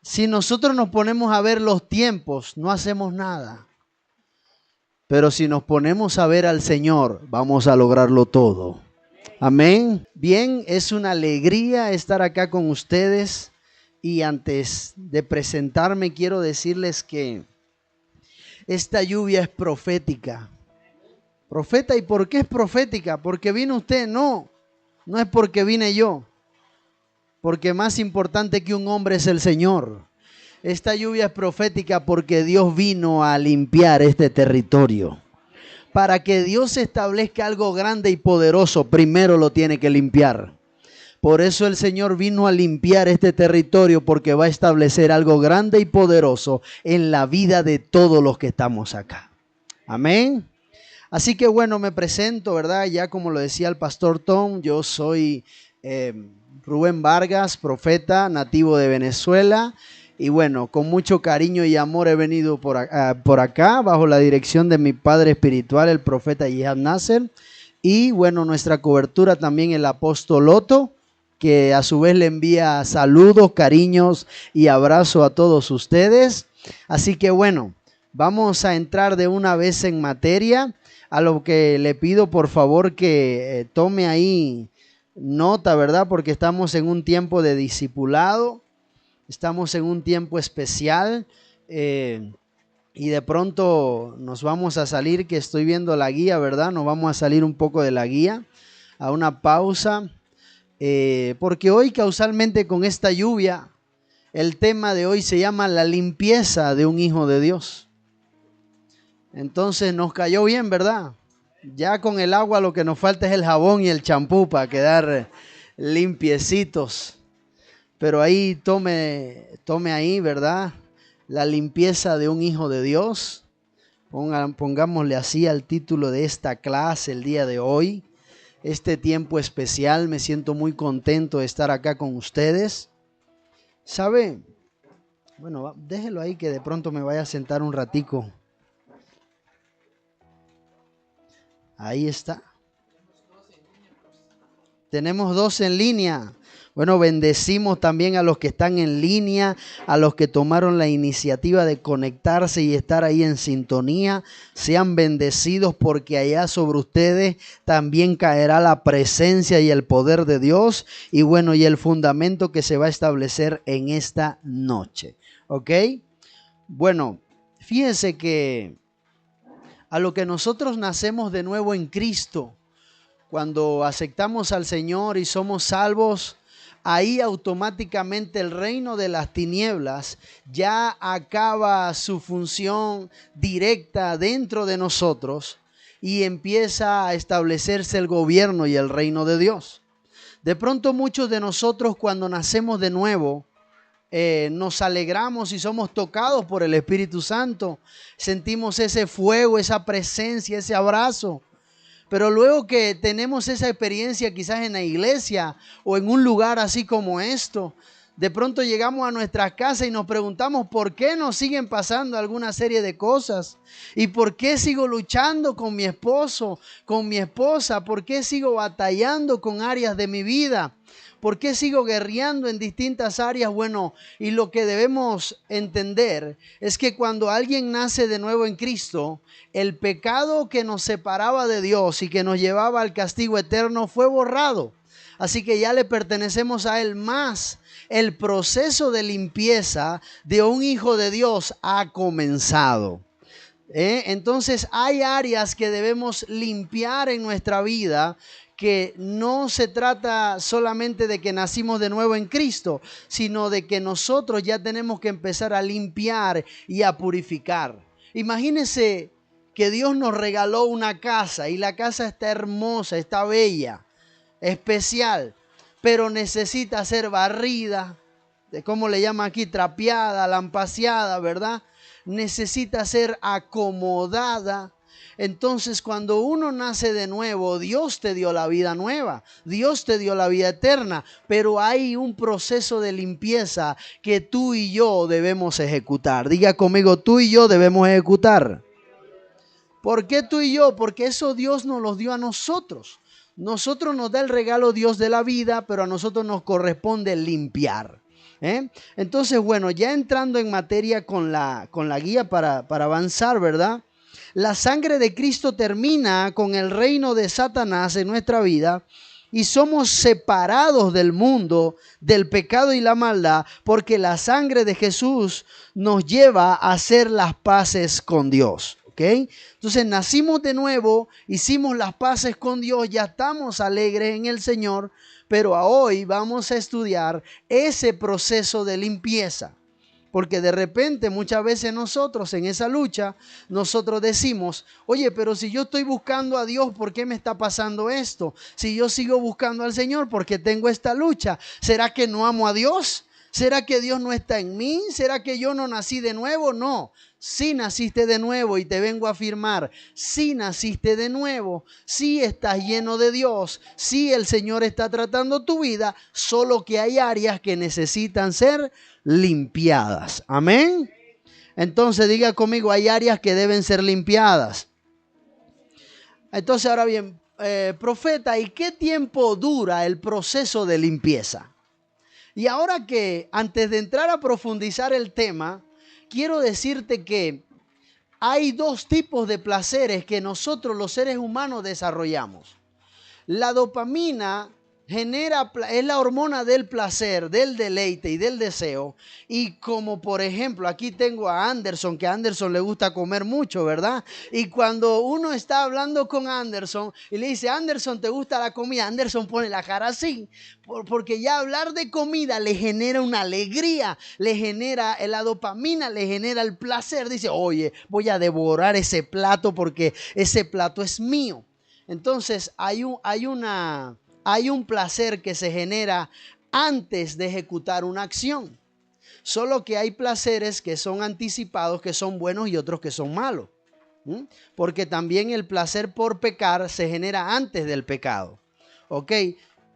Si nosotros nos ponemos a ver los tiempos, no hacemos nada. Pero si nos ponemos a ver al Señor, vamos a lograrlo todo. Amén. Bien, es una alegría estar acá con ustedes. Y antes de presentarme, quiero decirles que esta lluvia es profética. Profeta, ¿y por qué es profética? ¿Porque vino usted? No, no es porque vine yo. Porque más importante que un hombre es el Señor. Esta lluvia es profética porque Dios vino a limpiar este territorio. Para que Dios establezca algo grande y poderoso, primero lo tiene que limpiar. Por eso el Señor vino a limpiar este territorio, porque va a establecer algo grande y poderoso en la vida de todos los que estamos acá. Amén. Así que bueno, me presento, ¿verdad? Ya como lo decía el pastor Tom, yo soy Rubén Vargas, profeta, nativo de Venezuela. Y bueno, con mucho cariño y amor he venido por acá, bajo la dirección de mi padre espiritual, el profeta Yihad Nasser. Y bueno, nuestra cobertura también el apóstol Otto, que a su vez le envía saludos, cariños y abrazo a todos ustedes. Así que bueno, vamos a entrar de una vez en materia. A lo que le pido por favor que tome ahí nota, ¿verdad? Porque estamos en un tiempo de discipulado, estamos en un tiempo especial y de pronto nos vamos a salir, que estoy viendo la guía, ¿verdad? Nos vamos a salir un poco de la guía, a una pausa, porque hoy causalmente con esta lluvia, el tema de hoy se llama la limpieza de un hijo de Dios. Entonces nos cayó bien, ¿verdad? Ya con el agua lo que nos falta es el jabón y el champú para quedar limpiecitos. Pero ahí tome ahí, ¿verdad? La limpieza de un hijo de Dios. Pongámosle así al título de esta clase el día de hoy. Este tiempo especial, me siento muy contento de estar acá con ustedes. ¿Sabe? Bueno, déjelo ahí que de pronto me vaya a sentar un ratico. Ahí está. Tenemos 2 en línea. Bueno, bendecimos también a los que están en línea, a los que tomaron la iniciativa de conectarse y estar ahí en sintonía. Sean bendecidos, porque allá sobre ustedes también caerá la presencia y el poder de Dios. Y bueno, y el fundamento que se va a establecer en esta noche. ¿Ok? Bueno, fíjense que a lo que nosotros nacemos de nuevo en Cristo, cuando aceptamos al Señor y somos salvos, ahí automáticamente el reino de las tinieblas ya acaba su función directa dentro de nosotros y empieza a establecerse el gobierno y el reino de Dios. De pronto muchos de nosotros, cuando nacemos de nuevo, nos alegramos y somos tocados por el Espíritu Santo. Sentimos ese fuego, esa presencia, ese abrazo. Pero luego que tenemos esa experiencia quizás en la iglesia o en un lugar así como esto, de pronto llegamos a nuestras casas y nos preguntamos por qué nos siguen pasando alguna serie de cosas. ¿Y por qué sigo luchando con mi esposo, con mi esposa? ¿Por qué sigo batallando con áreas de mi vida? ¿Por qué sigo guerreando en distintas áreas? Bueno, y lo que debemos entender es que cuando alguien nace de nuevo en Cristo, el pecado que nos separaba de Dios y que nos llevaba al castigo eterno fue borrado. Así que ya le pertenecemos a Él más. El proceso de limpieza de un hijo de Dios ha comenzado. Entonces hay áreas que debemos limpiar en nuestra vida, que no se trata solamente de que nacimos de nuevo en Cristo, sino de que nosotros ya tenemos que empezar a limpiar y a purificar. Imagínense que Dios nos regaló una casa y la casa está hermosa, está bella, especial, pero necesita ser barrida, ¿cómo le llaman aquí? Trapeada, lampaseada, ¿verdad? Necesita ser acomodada. Entonces, cuando uno nace de nuevo, Dios te dio la vida nueva, Dios te dio la vida eterna, pero hay un proceso de limpieza que tú y yo debemos ejecutar. Diga conmigo, tú y yo debemos ejecutar. ¿Por qué tú y yo? Porque eso Dios nos lo dio a nosotros. Nosotros nos da el regalo Dios de la vida, pero a nosotros nos corresponde limpiar. Entonces, bueno, ya entrando en materia con la guía para avanzar, ¿verdad? La sangre de Cristo termina con el reino de Satanás en nuestra vida y somos separados del mundo, del pecado y la maldad, porque la sangre de Jesús nos lleva a hacer las paces con Dios. ¿Okay? Entonces nacimos de nuevo, hicimos las paces con Dios, ya estamos alegres en el Señor, pero hoy vamos a estudiar ese proceso de limpieza. Porque de repente muchas veces nosotros en esa lucha, nosotros decimos, oye, pero si yo estoy buscando a Dios, ¿por qué me está pasando esto? Si yo sigo buscando al Señor, ¿por qué tengo esta lucha? ¿Será que no amo a Dios? ¿Será que Dios no está en mí? ¿Será que yo no nací de nuevo? No, sí naciste de nuevo y te vengo a afirmar, sí naciste de nuevo, sí estás lleno de Dios, sí el Señor está tratando tu vida, solo que hay áreas que necesitan ser limpiadas. Amén. Entonces diga conmigo, hay áreas que deben ser limpiadas. Entonces ahora bien, profeta, ¿y qué tiempo dura el proceso de limpieza? Y ahora que antes de entrar a profundizar el tema, quiero decirte que hay dos tipos de placeres que nosotros los seres humanos desarrollamos. La dopamina es la hormona del placer, del deleite y del deseo. Y como por ejemplo, aquí tengo a Anderson, que a Anderson le gusta comer mucho, ¿verdad? Y cuando uno está hablando con Anderson y le dice, Anderson, ¿te gusta la comida? Anderson pone la cara así, porque ya hablar de comida le genera una alegría, le genera la dopamina, le genera el placer. Dice, oye, voy a devorar ese plato porque ese plato es mío. Entonces hay un placer que se genera antes de ejecutar una acción. Solo que hay placeres que son anticipados, que son buenos y otros que son malos. Porque también el placer por pecar se genera antes del pecado. ¿Ok?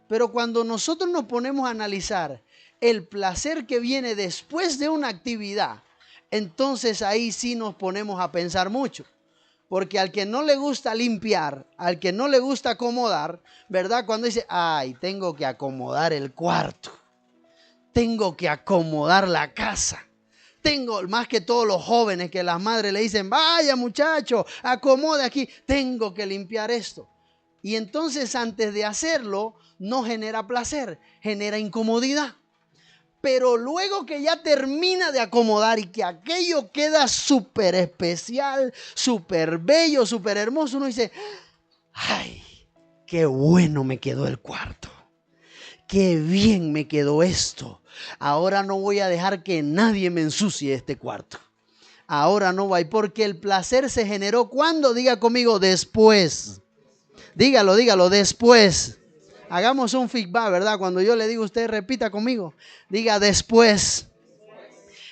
Pero cuando nosotros nos ponemos a analizar el placer que viene después de una actividad, entonces ahí sí nos ponemos a pensar mucho. Porque al que no le gusta limpiar, al que no le gusta acomodar, ¿verdad? Cuando dice, ay, tengo que acomodar el cuarto, tengo que acomodar la casa. Tengo, más que todos los jóvenes que las madres le dicen, vaya muchacho, acomode aquí, tengo que limpiar esto. Y entonces antes de hacerlo, no genera placer, genera incomodidad. Pero luego que ya termina de acomodar y que aquello queda súper especial, súper bello, súper hermoso, uno dice, ay, qué bueno me quedó el cuarto. Qué bien me quedó esto. Ahora no voy a dejar que nadie me ensucie este cuarto. Ahora no va. Porque el placer se generó cuando, diga conmigo, después. Dígalo, después. Hagamos un feedback, ¿verdad? Cuando yo le digo, usted repita conmigo. Diga después.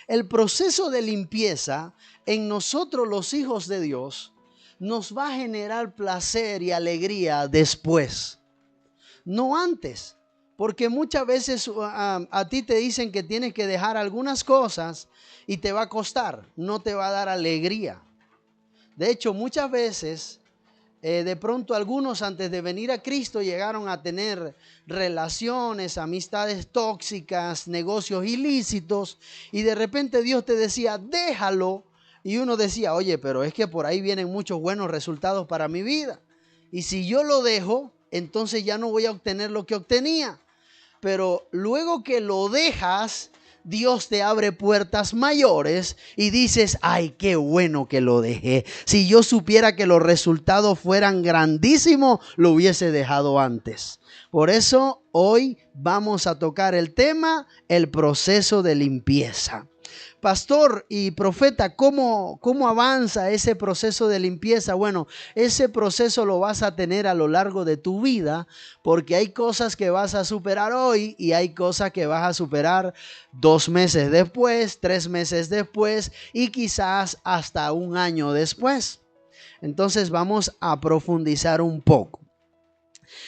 El proceso de limpieza en nosotros los hijos de Dios nos va a generar placer y alegría después. No antes. Porque muchas veces a ti te dicen que tienes que dejar algunas cosas y te va a costar. No te va a dar alegría. De hecho, muchas veces... de pronto algunos antes de venir a Cristo llegaron a tener relaciones, amistades tóxicas, negocios ilícitos y de repente Dios te decía, déjalo. Y uno decía, oye, pero es que por ahí vienen muchos buenos resultados para mi vida. Y si yo lo dejo, entonces ya no voy a obtener lo que obtenía. Pero luego que lo dejas, Dios te abre puertas mayores y dices, ay, qué bueno que lo dejé. Si yo supiera que los resultados fueran grandísimos, lo hubiese dejado antes. Por eso hoy vamos a tocar el tema, el proceso de limpieza. Pastor y profeta, ¿cómo avanza ese proceso de limpieza? Bueno, ese proceso lo vas a tener a lo largo de tu vida porque hay cosas que vas a superar hoy y hay cosas que vas a superar 2 meses después, 3 meses después y quizás hasta 1 año después. Entonces vamos a profundizar un poco.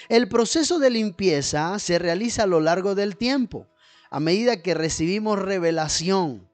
El proceso de limpieza se realiza a lo largo del tiempo, a medida que recibimos revelación.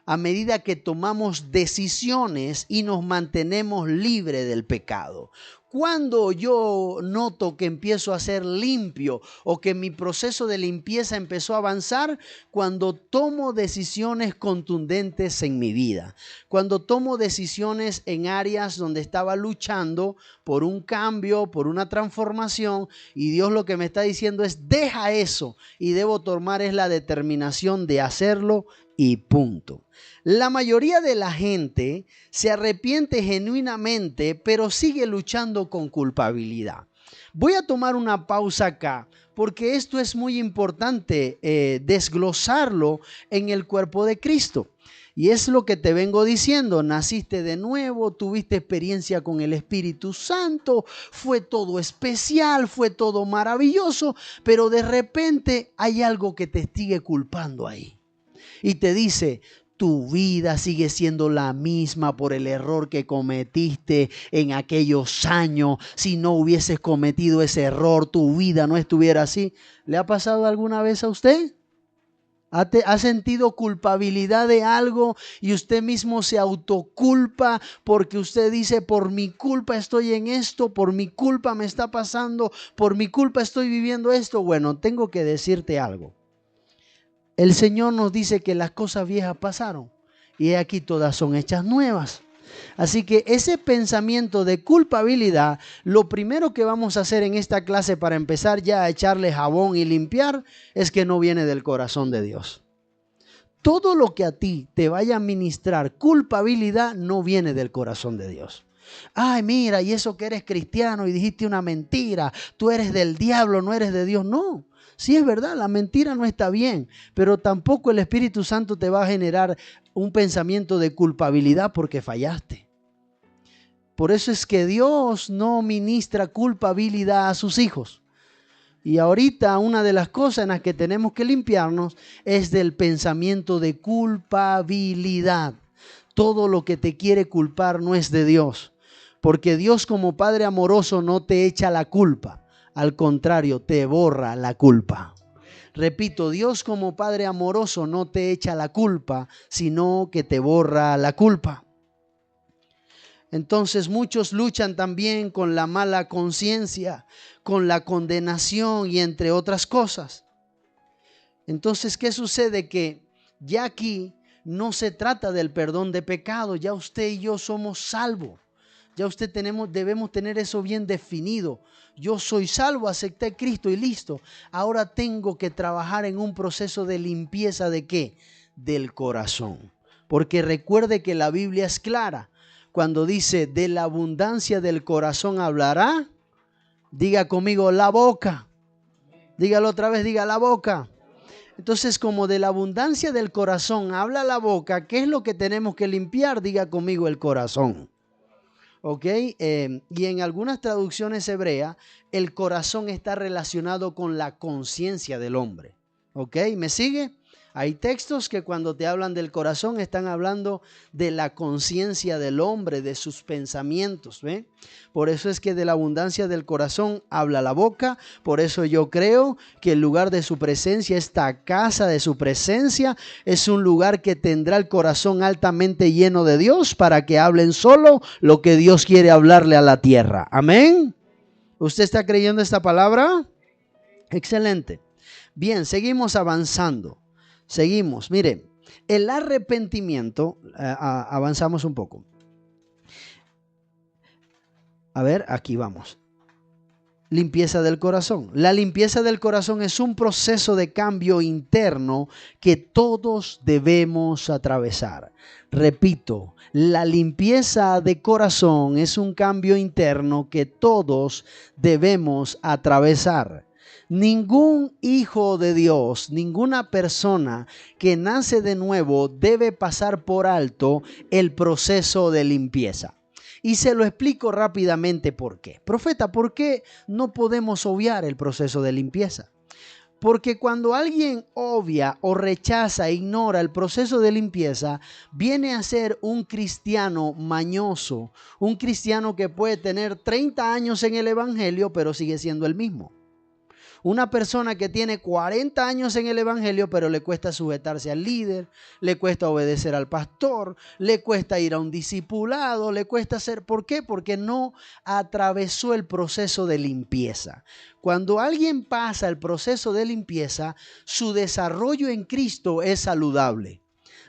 a medida que tomamos decisiones y nos mantenemos libres del pecado. Cuando yo noto que empiezo a ser limpio o que mi proceso de limpieza empezó a avanzar, cuando tomo decisiones contundentes en mi vida, cuando tomo decisiones en áreas donde estaba luchando por un cambio, por una transformación, y Dios lo que me está diciendo es: deja eso, y debo tomar es la determinación de hacerlo y punto. La mayoría de la gente se arrepiente genuinamente, pero sigue luchando con culpabilidad. Voy a tomar una pausa acá, porque esto es muy importante desglosarlo en el cuerpo de Cristo. Y es lo que te vengo diciendo: naciste de nuevo, tuviste experiencia con el Espíritu Santo, fue todo especial, fue todo maravilloso, pero de repente hay algo que te sigue culpando ahí. Y te dice: tu vida sigue siendo la misma por el error que cometiste en aquellos años. Si no hubieses cometido ese error, tu vida no estuviera así. ¿Le ha pasado alguna vez a usted? ¿Ha sentido culpabilidad de algo y usted mismo se autoculpa porque usted dice: por mi culpa estoy en esto, por mi culpa me está pasando, por mi culpa estoy viviendo esto? Bueno, tengo que decirte algo. El Señor nos dice que las cosas viejas pasaron y aquí todas son hechas nuevas. Así que ese pensamiento de culpabilidad, lo primero que vamos a hacer en esta clase para empezar ya a echarle jabón y limpiar, es que no viene del corazón de Dios. Todo lo que a ti te vaya a ministrar culpabilidad no viene del corazón de Dios. Ay, mira, y eso que eres cristiano y dijiste una mentira, tú eres del diablo, no eres de Dios. No. Sí, es verdad, la mentira no está bien, pero tampoco el Espíritu Santo te va a generar un pensamiento de culpabilidad porque fallaste. Por eso es que Dios no ministra culpabilidad a sus hijos. Y ahorita una de las cosas en las que tenemos que limpiarnos es del pensamiento de culpabilidad. Todo lo que te quiere culpar no es de Dios, porque Dios, como Padre amoroso, no te echa la culpa. Al contrario, te borra la culpa. Repito, Dios como Padre amoroso no te echa la culpa, sino que te borra la culpa. Entonces muchos luchan también con la mala conciencia, con la condenación y entre otras cosas. Entonces, ¿qué sucede? Que ya aquí no se trata del perdón de pecado, ya usted y yo somos salvos. Ya debemos tener eso bien definido. Yo soy salvo, acepté a Cristo y listo. Ahora tengo que trabajar en un proceso de limpieza ¿de qué? Del corazón. Porque recuerde que la Biblia es clara. Cuando dice: de la abundancia del corazón hablará, diga conmigo: la boca. Dígalo otra vez, diga: la boca. Entonces, como de la abundancia del corazón habla la boca, ¿qué es lo que tenemos que limpiar? Diga conmigo: el corazón. ¿Ok? Y en algunas traducciones hebreas, el corazón está relacionado con la conciencia del hombre. ¿Ok? ¿Me sigue? Hay textos que cuando te hablan del corazón están hablando de la conciencia del hombre, de sus pensamientos. ¿Ve? Por eso es que de la abundancia del corazón habla la boca. Por eso yo creo que el lugar de su presencia, esta casa de su presencia, es un lugar que tendrá el corazón altamente lleno de Dios para que hablen solo lo que Dios quiere hablarle a la tierra. Amén. ¿Usted está creyendo esta palabra? Excelente. Bien, seguimos avanzando. Seguimos, mire, el arrepentimiento, avanzamos un poco. A ver, aquí vamos. Limpieza del corazón. La limpieza del corazón es un proceso de cambio interno que todos debemos atravesar. Repito, la limpieza de corazón es un cambio interno que todos debemos atravesar. Ningún hijo de Dios, ninguna persona que nace de nuevo debe pasar por alto el proceso de limpieza. Y se lo explico rápidamente por qué. Profeta, ¿por qué no podemos obviar el proceso de limpieza? Porque cuando alguien obvia o rechaza e ignora el proceso de limpieza, viene a ser un cristiano mañoso, un cristiano que puede tener 30 años en el evangelio, pero sigue siendo el mismo. Una persona que tiene 40 años en el evangelio, pero le cuesta sujetarse al líder, le cuesta obedecer al pastor, le cuesta ir a un discipulado, le cuesta hacer. ¿Por qué? Porque no atravesó el proceso de limpieza. Cuando alguien pasa el proceso de limpieza, su desarrollo en Cristo es saludable.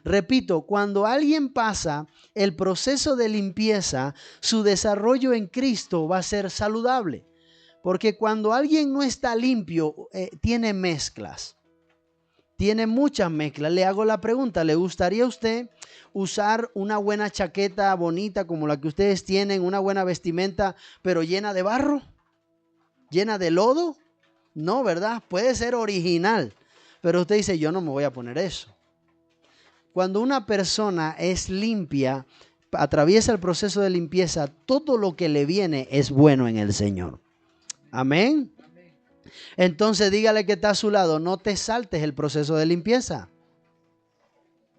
Repito, cuando alguien pasa el proceso de limpieza, su desarrollo en Cristo va a ser saludable. Porque cuando alguien no está limpio, tiene mezclas. Tiene muchas mezclas. Le hago la pregunta, ¿le gustaría a usted usar una buena chaqueta bonita como la que ustedes tienen, una buena vestimenta, pero llena de barro? ¿Llena de lodo? No, ¿verdad? Puede ser original, pero usted dice, yo no me voy a poner eso. Cuando una persona es limpia, atraviesa el proceso de limpieza, todo lo que le viene es bueno en el Señor. Amén. Entonces dígale que está a su lado, no te saltes el proceso de limpieza.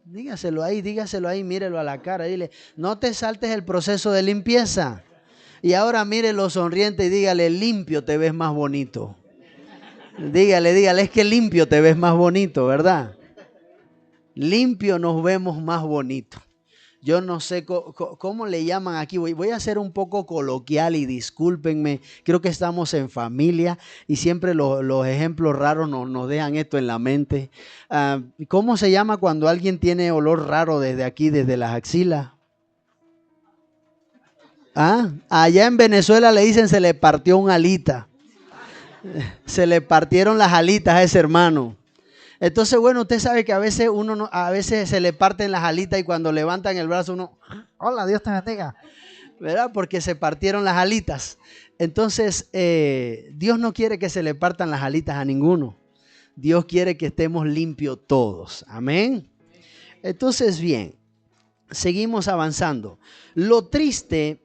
Dígaselo ahí, mírelo a la cara, dile, no te saltes el proceso de limpieza. Y ahora mírelo sonriente y dígale, limpio te ves más bonito. Dígale, es que limpio te ves más bonito, ¿verdad? Limpio nos vemos más bonito. Yo no sé cómo le llaman aquí. Voy a ser un poco coloquial y discúlpenme. Creo que estamos en familia y siempre los ejemplos raros nos dejan esto en la mente. ¿Cómo se llama cuando alguien tiene olor raro desde aquí, desde las axilas? Allá en Venezuela le dicen se le partió un alita. Se le partieron las alitas a ese hermano. Entonces, bueno, usted sabe que a veces se le parten las alitas y cuando levantan el brazo uno, hola, Dios te bendiga, ¿verdad? Porque se partieron las alitas. Entonces, Dios no quiere que se le partan las alitas a ninguno. Dios quiere que estemos limpios todos. Amén. Entonces, bien, seguimos avanzando. Lo triste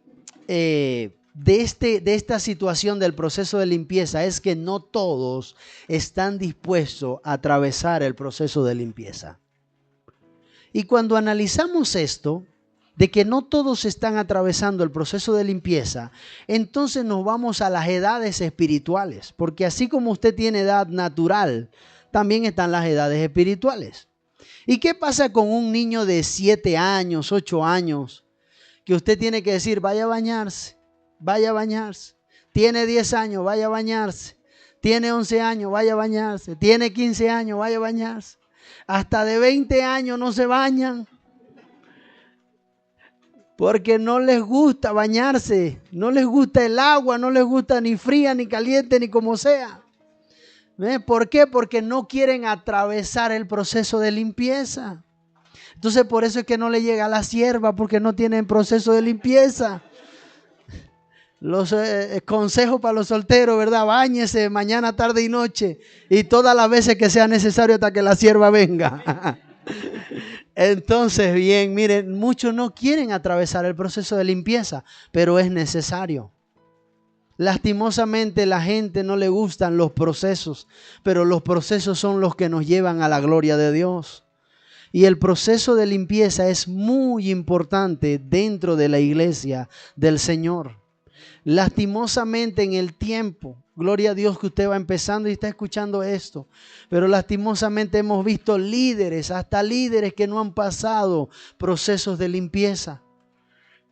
de esta situación del proceso de limpieza es que no todos están dispuestos a atravesar el proceso de limpieza. Y cuando analizamos esto, de que no todos están atravesando el proceso de limpieza, entonces nos vamos a las edades espirituales, porque así como usted tiene edad natural, también están las edades espirituales. ¿Y qué pasa con un niño de 7 años, 8 años, que usted tiene que decir, vaya a bañarse? Vaya a bañarse. Tiene 10 años, vaya a bañarse. Tiene 11 años, vaya a bañarse. Tiene 15 años, vaya a bañarse. Hasta de 20 años no se bañan. Porque no les gusta bañarse. No les gusta el agua, no les gusta ni fría, ni caliente, ni como sea. ¿Por qué? Porque no quieren atravesar el proceso de limpieza. Entonces por eso es que no le llega la sierva, porque no tienen proceso de limpieza. Los consejos para los solteros, ¿verdad? Báñese mañana, tarde y noche y todas las veces que sea necesario hasta que la sierva venga. Entonces, bien, miren, muchos no quieren atravesar el proceso de limpieza, pero es necesario. Lastimosamente la gente no le gustan los procesos, pero los procesos son los que nos llevan a la gloria de Dios. Y el proceso de limpieza es muy importante dentro de la iglesia del Señor. Lastimosamente en el tiempo, gloria a Dios que usted va empezando y está escuchando esto, pero lastimosamente hemos visto líderes, hasta líderes que no han pasado procesos de limpieza.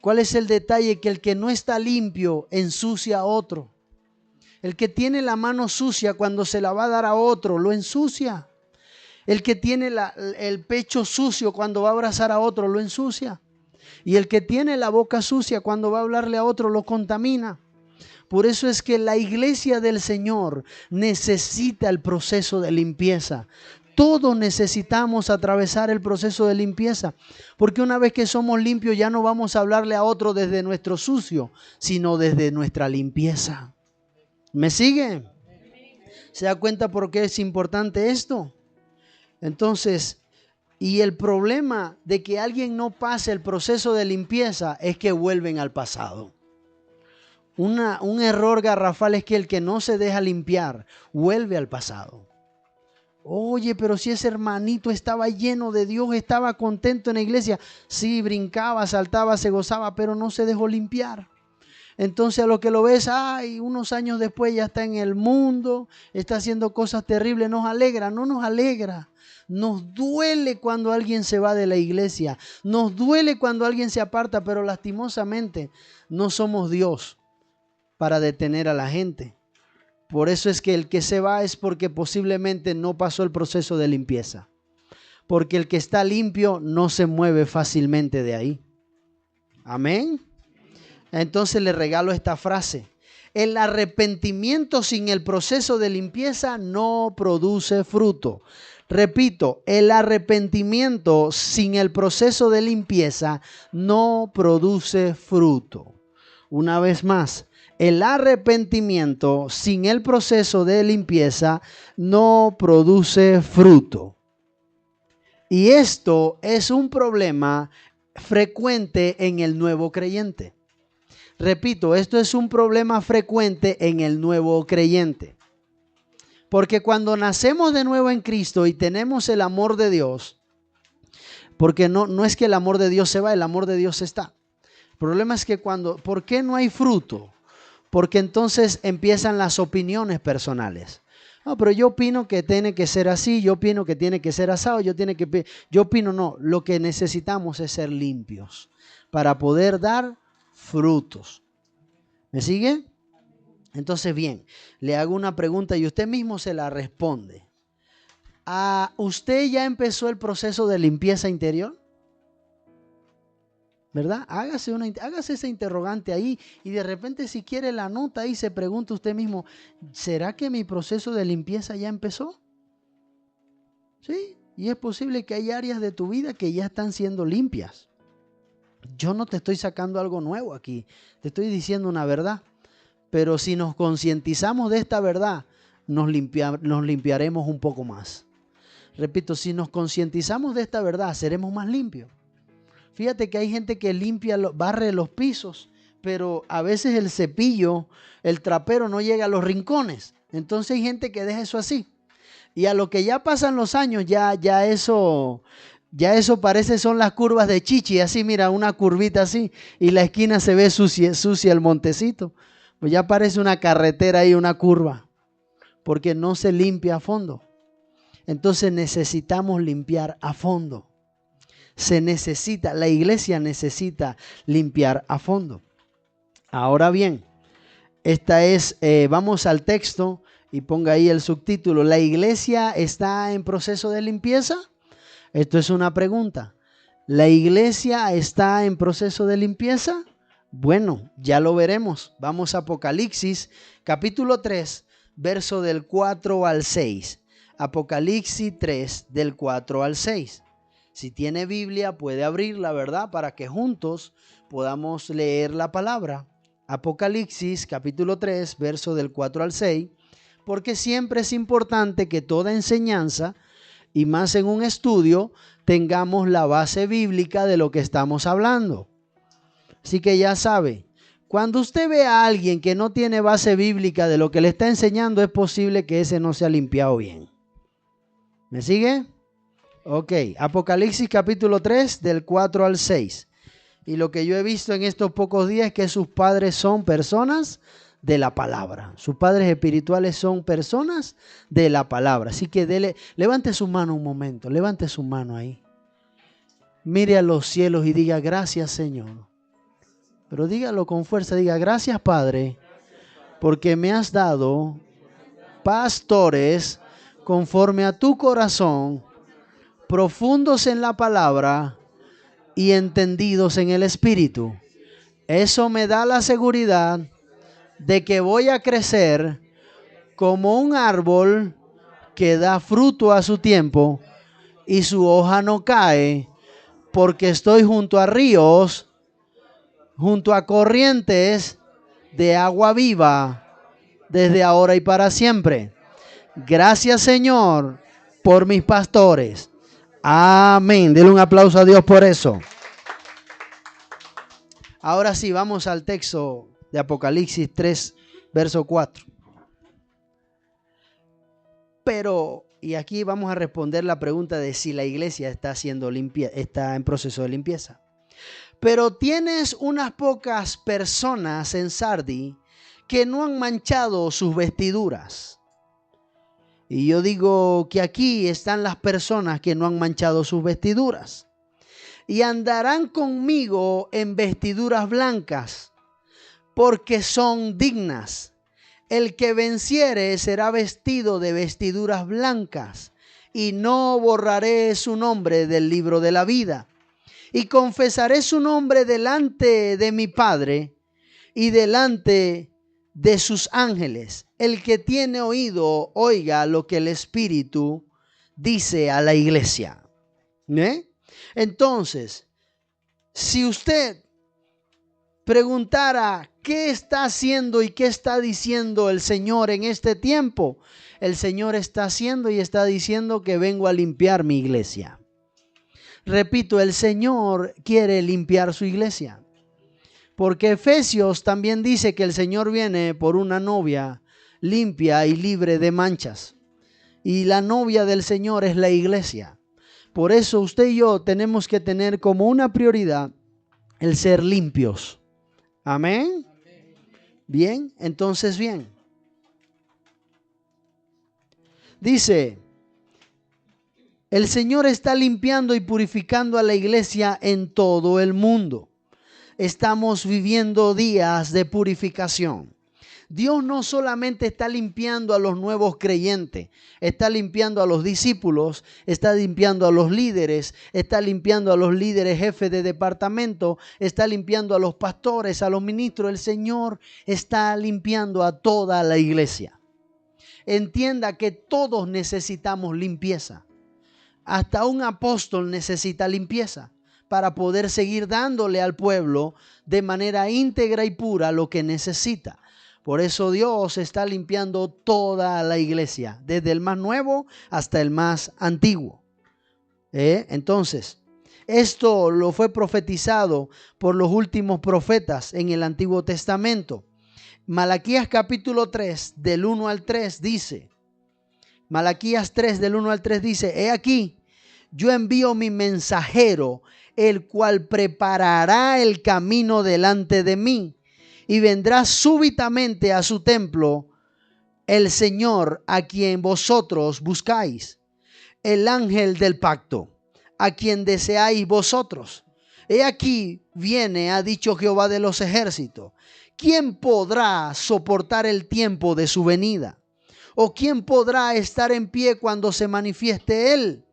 ¿Cuál es el detalle? Que el que no está limpio ensucia a otro. El que tiene la mano sucia cuando se la va a dar a otro, lo ensucia. El que tiene el pecho sucio cuando va a abrazar a otro, lo ensucia. Y el que tiene la boca sucia cuando va a hablarle a otro lo contamina. Por eso es que la iglesia del Señor necesita el proceso de limpieza. Todos necesitamos atravesar el proceso de limpieza. Porque una vez que somos limpios ya no vamos a hablarle a otro desde nuestro sucio, sino desde nuestra limpieza. ¿Me sigue? ¿Se da cuenta por qué es importante esto? Entonces, y el problema de que alguien no pase el proceso de limpieza es que vuelven al pasado. Un error garrafal es que el que no se deja limpiar vuelve al pasado. Oye, pero si ese hermanito estaba lleno de Dios, estaba contento en la iglesia, sí, brincaba, saltaba, se gozaba, pero no se dejó limpiar. Entonces a lo que lo ves, ay, unos años después ya está en el mundo, está haciendo cosas terribles, nos alegra, no nos alegra. Nos duele cuando alguien se va de la iglesia, nos duele cuando alguien se aparta, pero lastimosamente no somos Dios para detener a la gente. Por eso es que el que se va es porque posiblemente no pasó el proceso de limpieza. Porque el que está limpio no se mueve fácilmente de ahí. Amén. Entonces le regalo esta frase. El arrepentimiento sin el proceso de limpieza no produce fruto. Repito, el arrepentimiento sin el proceso de limpieza no produce fruto. Una vez más, el arrepentimiento sin el proceso de limpieza no produce fruto. Y esto es un problema frecuente en el nuevo creyente. Repito, esto es un problema frecuente en el nuevo creyente. Porque cuando nacemos de nuevo en Cristo y tenemos el amor de Dios, porque no es que el amor de Dios se va, el amor de Dios está. El problema es que ¿por qué no hay fruto? Porque entonces empiezan las opiniones personales. No, pero yo opino que tiene que ser así, yo opino que tiene que ser asado, yo opino no. Lo que necesitamos es ser limpios para poder dar frutos. ¿Me sigue? Entonces, bien, le hago una pregunta y usted mismo se la responde. ¿Usted ya empezó el proceso de limpieza interior? ¿Verdad? Hágase ese interrogante ahí y de repente si quiere la nota ahí se pregunta usted mismo, ¿será que mi proceso de limpieza ya empezó? Sí, y es posible que hay áreas de tu vida que ya están siendo limpias. Yo no te estoy sacando algo nuevo aquí, te estoy diciendo una verdad. Pero si nos concientizamos de esta verdad, nos limpiaremos un poco más. Repito, si nos concientizamos de esta verdad, seremos más limpios. Fíjate que hay gente que barre los pisos, pero a veces el cepillo, el trapero no llega a los rincones. Entonces hay gente que deja eso así. Y a lo que ya pasan los años, ya eso parece son las curvas de Chichi. Así, mira, una curvita así y la esquina se ve sucia el montecito. Pues ya parece una carretera ahí, una curva, porque no se limpia a fondo. Entonces necesitamos limpiar a fondo. La iglesia necesita limpiar a fondo. Ahora bien, vamos al texto y ponga ahí el subtítulo. ¿La iglesia está en proceso de limpieza? Esto es una pregunta. ¿La iglesia está en proceso de limpieza? Bueno, ya lo veremos. Vamos a Apocalipsis, capítulo 3, verso del 4 al 6. Apocalipsis 3, del 4 al 6. Si tiene Biblia, puede abrirla, ¿verdad? Para que juntos podamos leer la palabra. Apocalipsis, capítulo 3, verso del 4 al 6. Porque siempre es importante que toda enseñanza, y más en un estudio, tengamos la base bíblica de lo que estamos hablando. Así que ya sabe, cuando usted ve a alguien que no tiene base bíblica de lo que le está enseñando, es posible que ese no se ha limpiado bien. ¿Me sigue? Ok, Apocalipsis capítulo 3 del 4 al 6. Y lo que yo he visto en estos pocos días es que sus padres son personas de la palabra. Sus padres espirituales son personas de la palabra. Así que levante su mano un momento, levante su mano ahí. Mire a los cielos y diga gracias, Señor. Pero dígalo con fuerza, diga gracias, Padre, porque me has dado pastores conforme a tu corazón, profundos en la palabra y entendidos en el Espíritu. Eso me da la seguridad de que voy a crecer como un árbol que da fruto a su tiempo y su hoja no cae, porque estoy junto a ríos, junto a corrientes de agua viva, desde ahora y para siempre. Gracias, Señor, por mis pastores. Amén. Denle un aplauso a Dios por eso. Ahora sí, vamos al texto de Apocalipsis 3, verso 4. Y aquí vamos a responder la pregunta de si la iglesia está en proceso de limpieza. Pero tienes unas pocas personas en Sardi que no han manchado sus vestiduras. Y yo digo que aquí están las personas que no han manchado sus vestiduras. Y andarán conmigo en vestiduras blancas, porque son dignas. El que venciere será vestido de vestiduras blancas, y no borraré su nombre del libro de la vida. Y confesaré su nombre delante de mi Padre y delante de sus ángeles. El que tiene oído, oiga lo que el Espíritu dice a la iglesia. Entonces, si usted preguntara qué está haciendo y qué está diciendo el Señor en este tiempo, el Señor está haciendo y está diciendo que vengo a limpiar mi iglesia. Repito, el Señor quiere limpiar su iglesia. Porque Efesios también dice que el Señor viene por una novia limpia y libre de manchas. Y la novia del Señor es la iglesia. Por eso usted y yo tenemos que tener como una prioridad el ser limpios. Amén. Bien, entonces bien. Dice, el Señor está limpiando y purificando a la iglesia en todo el mundo. Estamos viviendo días de purificación. Dios no solamente está limpiando a los nuevos creyentes, está limpiando a los discípulos, está limpiando a los líderes, está limpiando a los líderes jefes de departamento, está limpiando a los pastores, a los ministros. El Señor está limpiando a toda la iglesia. Entienda que todos necesitamos limpieza. Hasta un apóstol necesita limpieza para poder seguir dándole al pueblo de manera íntegra y pura lo que necesita. Por eso Dios está limpiando toda la iglesia, desde el más nuevo hasta el más antiguo. Entonces, esto lo fue profetizado por los últimos profetas en el Antiguo Testamento. Malaquías capítulo 3, del 1 al 3 dice, Malaquías 3, del 1 al 3 dice, he aquí, yo envío mi mensajero, el cual preparará el camino delante de mí, y vendrá súbitamente a su templo el Señor a quien vosotros buscáis, el ángel del pacto, a quien deseáis vosotros. He aquí viene, ha dicho Jehová de los ejércitos. ¿Quién podrá soportar el tiempo de su venida? ¿O quién podrá estar en pie cuando se manifieste Él?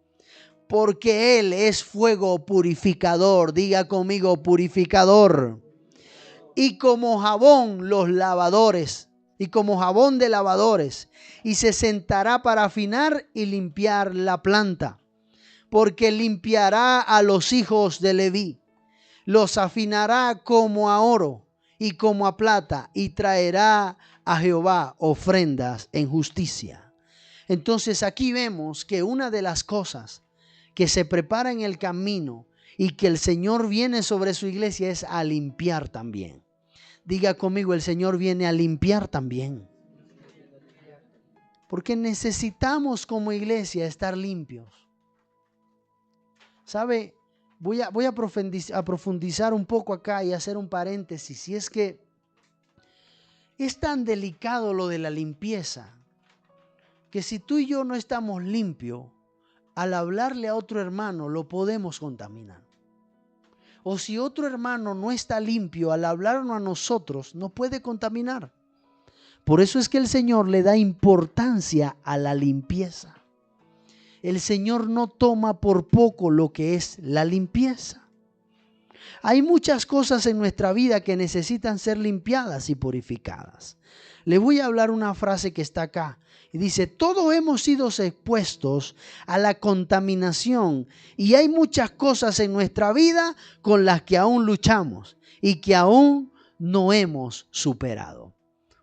Porque Él es fuego purificador. Diga conmigo, purificador. Y como jabón los lavadores, y como jabón de lavadores, y se sentará para afinar y limpiar la planta, porque limpiará a los hijos de Leví, los afinará como a oro y como a plata, y traerá a Jehová ofrendas en justicia. Entonces aquí vemos que una de las cosas que se prepara en el camino y que el Señor viene sobre su iglesia es a limpiar también. Diga conmigo, el Señor viene a limpiar también. Porque necesitamos como iglesia estar limpios. ¿Sabe? Voy a profundizar un poco acá y hacer un paréntesis. Y es que es tan delicado lo de la limpieza, que si tú y yo no estamos limpios, al hablarle a otro hermano lo podemos contaminar. O si otro hermano no está limpio, al hablarnos a nosotros, nos puede contaminar. Por eso es que el Señor le da importancia a la limpieza. El Señor no toma por poco lo que es la limpieza. Hay muchas cosas en nuestra vida que necesitan ser limpiadas y purificadas. Le voy a hablar una frase que está acá. Y dice, todos hemos sido expuestos a la contaminación y hay muchas cosas en nuestra vida con las que aún luchamos y que aún no hemos superado.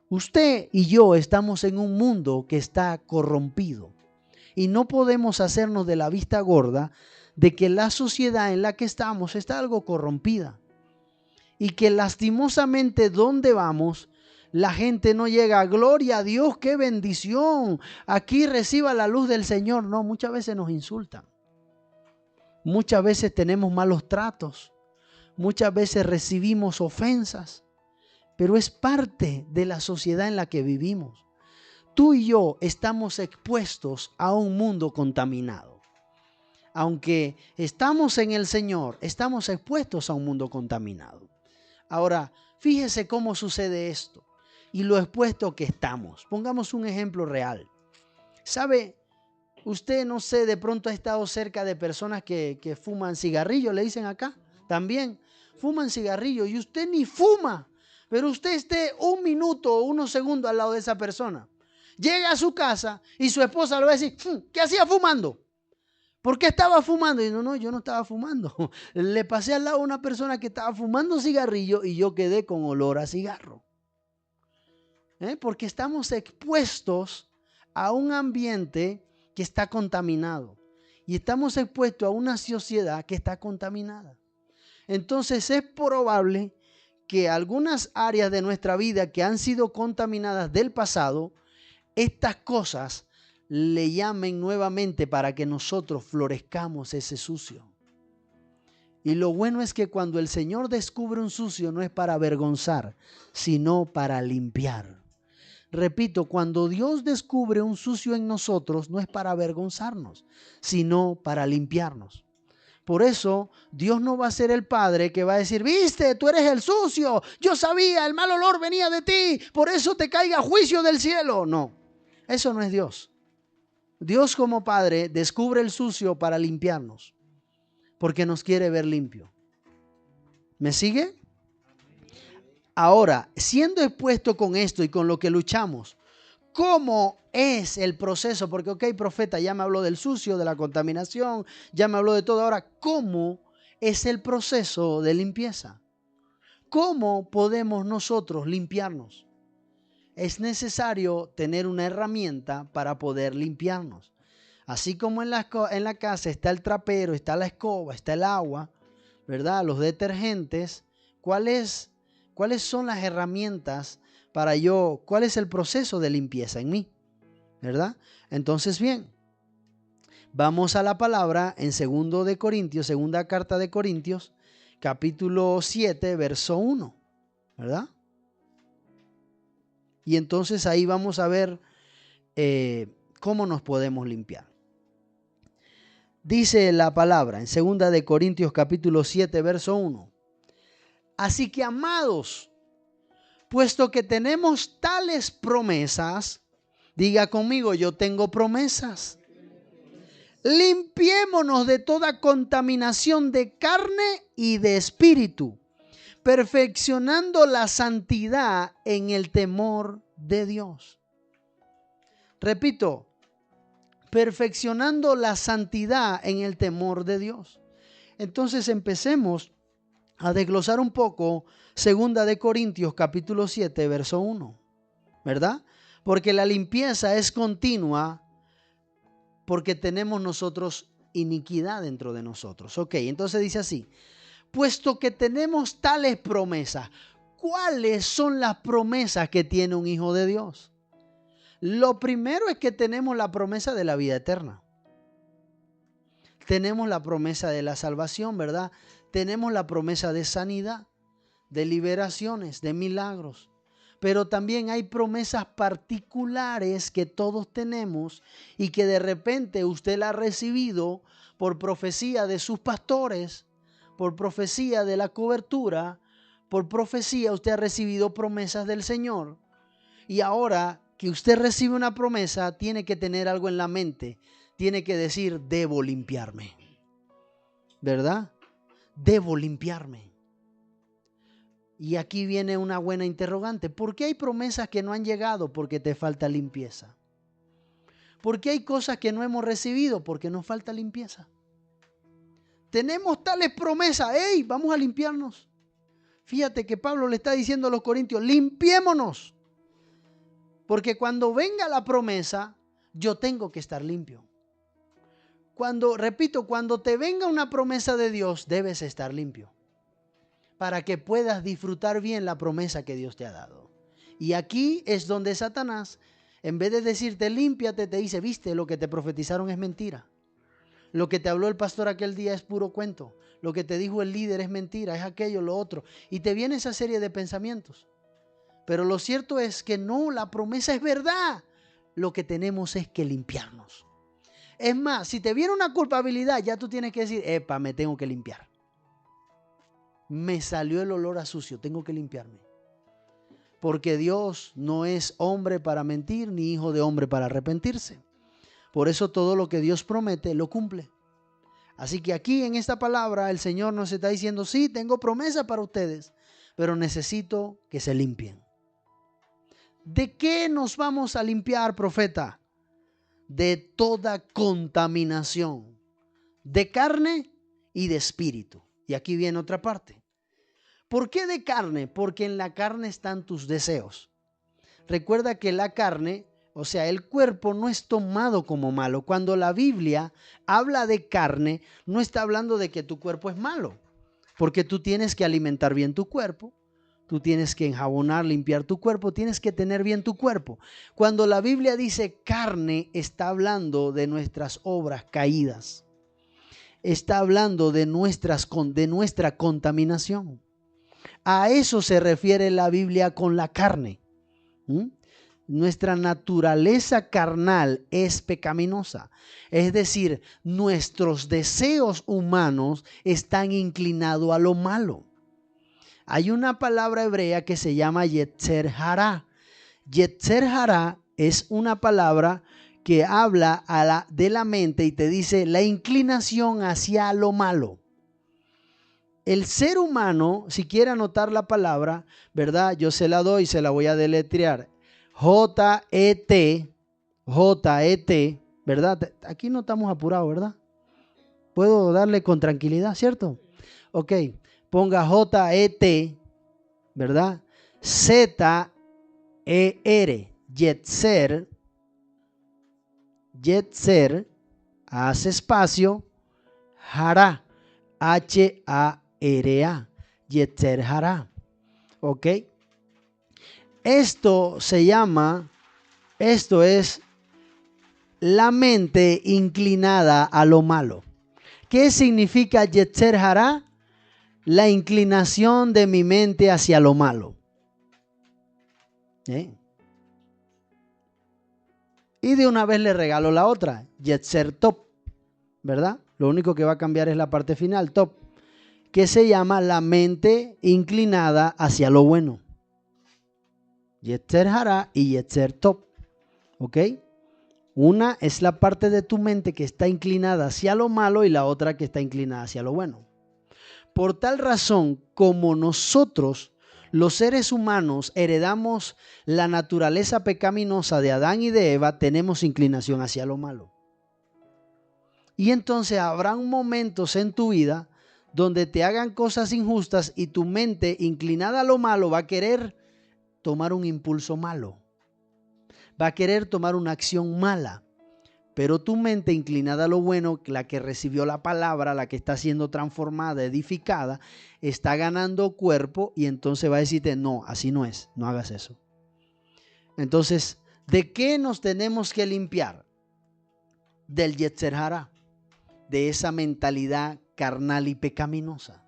Usted y yo estamos en un mundo que está corrompido y no podemos hacernos de la vista gorda de que la sociedad en la que estamos está algo corrompida y que lastimosamente donde vamos la gente no llega. Gloria a Dios, qué bendición, aquí reciba la luz del Señor. No, muchas veces nos insultan, muchas veces tenemos malos tratos, muchas veces recibimos ofensas, pero es parte de la sociedad en la que vivimos. Tú y yo estamos expuestos a un mundo contaminado. Aunque estamos en el Señor, estamos expuestos a un mundo contaminado. Ahora, fíjese cómo sucede esto y lo expuesto que estamos. Pongamos un ejemplo real. ¿Sabe? Usted, no sé, de pronto ha estado cerca de personas que fuman cigarrillo, le dicen acá. También fuman cigarrillo y usted ni fuma, pero usted esté un minuto o unos segundos al lado de esa persona. Llega a su casa y su esposa le va a decir, ¿qué hacía fumando? ¿Por qué estaba fumando? Y no, yo no estaba fumando. Le pasé al lado a una persona que estaba fumando cigarrillo y yo quedé con olor a cigarro. Porque estamos expuestos a un ambiente que está contaminado y estamos expuestos a una sociedad que está contaminada. Entonces es probable que algunas áreas de nuestra vida que han sido contaminadas del pasado, estas cosas le llamen nuevamente para que nosotros florezcamos ese sucio. Y lo bueno es que cuando el Señor descubre un sucio no es para avergonzar, sino para limpiar. Repito, cuando Dios descubre un sucio en nosotros no es para avergonzarnos, sino para limpiarnos. Por eso Dios no va a ser el padre que va a decir, viste, tú eres el sucio, yo sabía, el mal olor venía de ti, por eso te caiga juicio del cielo. No, eso no es Dios. Dios como padre descubre el sucio para limpiarnos, porque nos quiere ver limpio. ¿Me sigue? Ahora, siendo expuesto con esto y con lo que luchamos, ¿cómo es el proceso? Porque, ok, profeta, ya me habló del sucio, de la contaminación, ya me habló de todo. Ahora, ¿cómo es el proceso de limpieza? ¿Cómo podemos nosotros limpiarnos? Es necesario tener una herramienta para poder limpiarnos. Así como en la casa está el trapero, está la escoba, está el agua, ¿verdad? Los detergentes. ¿Cuáles son las herramientas para cuál es el proceso de limpieza en mí? ¿Verdad? Entonces, bien, vamos a la palabra en segunda carta de Corintios, capítulo 7, verso 1, ¿verdad? Y entonces ahí vamos a ver cómo nos podemos limpiar. Dice la palabra en 2 Corintios capítulo 7, verso 1. Así que, amados, puesto que tenemos tales promesas, diga conmigo, yo tengo promesas. Limpiémonos de toda contaminación de carne y de espíritu, perfeccionando la santidad en el temor de Dios. Repito, perfeccionando la santidad en el temor de Dios. Entonces empecemos a desglosar un poco 2 Corintios capítulo 7, verso 1, ¿verdad? Porque la limpieza es continua porque tenemos nosotros iniquidad dentro de nosotros. Ok, entonces dice así, puesto que tenemos tales promesas, ¿cuáles son las promesas que tiene un hijo de Dios? Lo primero es que tenemos la promesa de la vida eterna. Tenemos la promesa de la salvación, ¿verdad? Tenemos la promesa de sanidad, de liberaciones, de milagros. Pero también hay promesas particulares que todos tenemos y que de repente usted la ha recibido por profecía de sus pastores, por profecía de la cobertura, por profecía usted ha recibido promesas del Señor. Y ahora que usted recibe una promesa, tiene que tener algo en la mente. Tiene que decir, debo limpiarme. ¿Verdad? Debo limpiarme. Y aquí viene una buena interrogante. ¿Por qué hay promesas que no han llegado? Porque te falta limpieza. ¿Por qué hay cosas que no hemos recibido? Porque nos falta limpieza. Tenemos tales promesas. ¡Ey! Vamos a limpiarnos. Fíjate que Pablo le está diciendo a los corintios, limpiémonos. Porque cuando venga la promesa, yo tengo que estar limpio. Cuando te venga una promesa de Dios, debes estar limpio. Para que puedas disfrutar bien la promesa que Dios te ha dado. Y aquí es donde Satanás, en vez de decirte límpiate, te dice, viste, lo que te profetizaron es mentira. Lo que te habló el pastor aquel día es puro cuento. lo que te dijo el líder es mentira, es aquello, lo otro. Y te viene esa serie de pensamientos. Pero lo cierto es que no, la promesa es verdad. Lo que tenemos es que limpiarnos. Es más, si te viene una culpabilidad, ya tú tienes que decir, epa, me tengo que limpiar. Me salió el olor a sucio, tengo que limpiarme. Porque Dios no es hombre para mentir, ni hijo de hombre para arrepentirse. Por eso todo lo que Dios promete, lo cumple. Así que aquí en esta palabra el Señor nos está diciendo, sí, tengo promesa para ustedes, pero necesito que se limpien. ¿De qué nos vamos a limpiar, profeta? De toda contaminación, de carne y de espíritu. Y aquí viene otra parte. ¿Por qué de carne? Porque en la carne están tus deseos. Recuerda que la carne, o sea, el cuerpo no es tomado como malo. Cuando la Biblia habla de carne, no está hablando de que tu cuerpo es malo, porque tú tienes que alimentar bien tu cuerpo, tú tienes que enjabonar, limpiar tu cuerpo, tienes que tener bien tu cuerpo. Cuando la Biblia dice carne, está hablando de nuestras obras caídas, está hablando de nuestra contaminación. A eso se refiere la Biblia con la carne. Nuestra naturaleza carnal es pecaminosa. Es decir, nuestros deseos humanos están inclinados a lo malo. Hay una palabra hebrea que se llama Yetzer Hara. Yetzer Hara es una palabra que habla de la mente y te dice la inclinación hacia lo malo. El ser humano, si quiere anotar la palabra, ¿verdad? Yo se la doy, se la voy a deletrear. J-E-T, ¿verdad? Aquí no estamos apurados, ¿verdad? Puedo darle con tranquilidad, ¿cierto? Ok, ponga J-E-T, ¿verdad? Z-E-R, Yetzer, hace espacio, Hara, H-A-R-A, Yetzer Hara, ¿ok? Esto es la mente inclinada a lo malo. ¿Qué significa Yetzer Hara? La inclinación de mi mente hacia lo malo. Y de una vez le regalo la otra, Yetzer Top, ¿verdad? Lo único que va a cambiar es la parte final, Top, que se llama la mente inclinada hacia lo bueno. Yetzer Hara y Yetzer Top, ¿ok? Una es la parte de tu mente que está inclinada hacia lo malo y la otra que está inclinada hacia lo bueno. Por tal razón, como nosotros, los seres humanos, heredamos la naturaleza pecaminosa de Adán y de Eva, tenemos inclinación hacia lo malo. Y entonces habrán momentos en tu vida donde te hagan cosas injustas y tu mente inclinada a lo malo va a querer tomar un impulso malo. Va a querer tomar una acción mala. Pero tu mente inclinada a lo bueno, la que recibió la palabra, la que está siendo transformada, edificada, está ganando cuerpo y entonces va a decirte, no, así no es, no hagas eso. Entonces, ¿de qué nos tenemos que limpiar? Del Yetzer Hara, de esa mentalidad carnal y pecaminosa,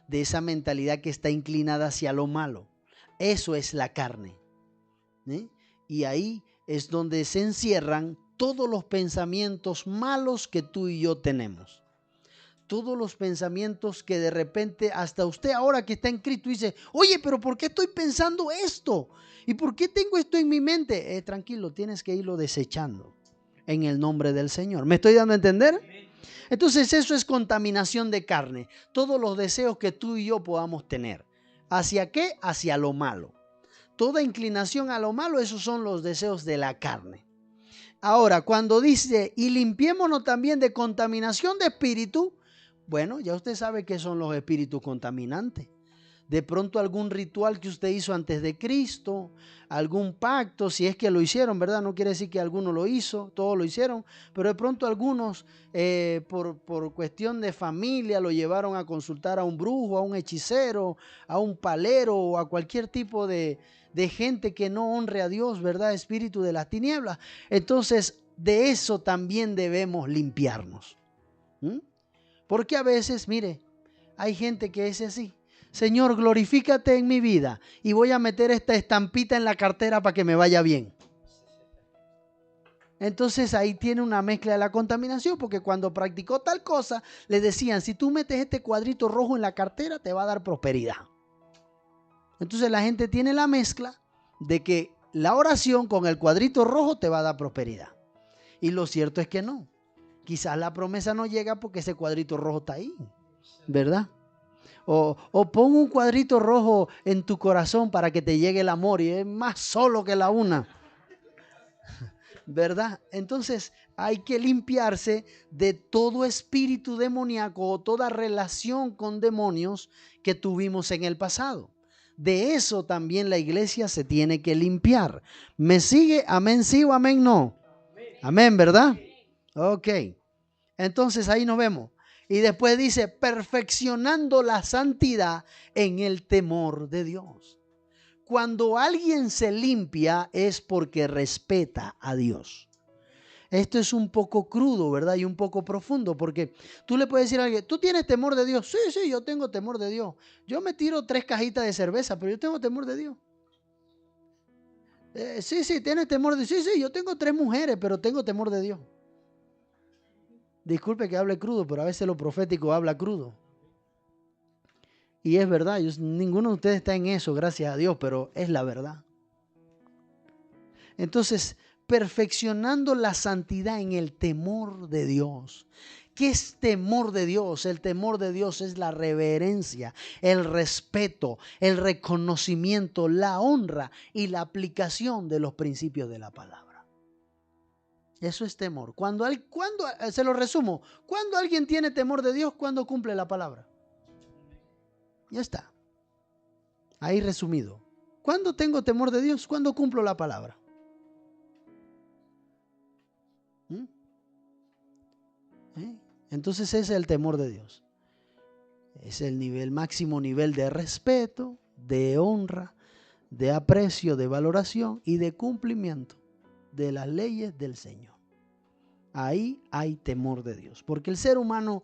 de esa mentalidad que está inclinada hacia lo malo. Eso es la carne. Y ahí es donde se encierran todos los pensamientos malos que tú y yo tenemos. Todos los pensamientos que de repente, hasta usted ahora que está en Cristo dice, oye, pero ¿por qué estoy pensando esto? ¿Y por qué tengo esto en mi mente? Tranquilo, tienes que irlo desechando en el nombre del Señor. ¿Me estoy dando a entender? Entonces eso es contaminación de carne. Todos los deseos que tú y yo podamos tener. ¿Hacia qué? Hacia lo malo. Toda inclinación a lo malo, esos son los deseos de la carne. Ahora, cuando dice, y limpiémonos también de contaminación de espíritu, bueno, ya usted sabe qué son los espíritus contaminantes. De pronto algún ritual que usted hizo antes de Cristo, algún pacto, si es que lo hicieron, ¿verdad? No quiere decir que alguno lo hizo, todos lo hicieron, pero de pronto algunos por cuestión de familia lo llevaron a consultar a un brujo, a un hechicero, a un palero o a cualquier tipo de gente que no honre a Dios, ¿verdad? Espíritu de las tinieblas. Entonces, de eso también debemos limpiarnos. Porque a veces, mire, hay gente que es así. Señor, glorifícate en mi vida y voy a meter esta estampita en la cartera para que me vaya bien. Entonces ahí tiene una mezcla de la contaminación, porque cuando practicó tal cosa, le decían, si tú metes este cuadrito rojo en la cartera, te va a dar prosperidad. Entonces la gente tiene la mezcla de que la oración con el cuadrito rojo te va a dar prosperidad. Y lo cierto es que no. Quizás la promesa no llega porque ese cuadrito rojo está ahí, ¿verdad? O pon un cuadrito rojo en tu corazón para que te llegue el amor y es más solo que la una. ¿Verdad? Entonces hay que limpiarse de todo espíritu demoníaco o toda relación con demonios que tuvimos en el pasado. De eso también la iglesia se tiene que limpiar. ¿Me sigue? ¿Amén sí o amén no? Amén, ¿verdad? Ok. Entonces ahí nos vemos. Y después dice, perfeccionando la santidad en el temor de Dios. Cuando alguien se limpia es porque respeta a Dios. Esto es un poco crudo, ¿verdad? Y un poco profundo, porque tú le puedes decir a alguien, ¿tú tienes temor de Dios? Sí, yo tengo temor de Dios. Yo me tiro 3 cajitas de cerveza, pero yo tengo temor de Dios. Sí, tienes temor de Dios. Sí, yo tengo 3 mujeres, pero tengo temor de Dios. Disculpe que hable crudo, pero a veces lo profético habla crudo. Y es verdad, ninguno de ustedes está en eso, gracias a Dios, pero es la verdad. Entonces, perfeccionando la santidad en el temor de Dios. ¿Qué es temor de Dios? El temor de Dios es la reverencia, el respeto, el reconocimiento, la honra y la aplicación de los principios de la palabra. Eso es temor. Se lo resumo, cuando alguien tiene temor de Dios, cuando cumple la palabra. Ya está. Ahí resumido. ¿Cuándo tengo temor de Dios? ¿Cuándo cumplo la palabra? Entonces ese es el temor de Dios. Es el máximo nivel de respeto, de honra, de aprecio, de valoración y de cumplimiento de las leyes del Señor. Ahí hay temor de Dios. Porque el ser humano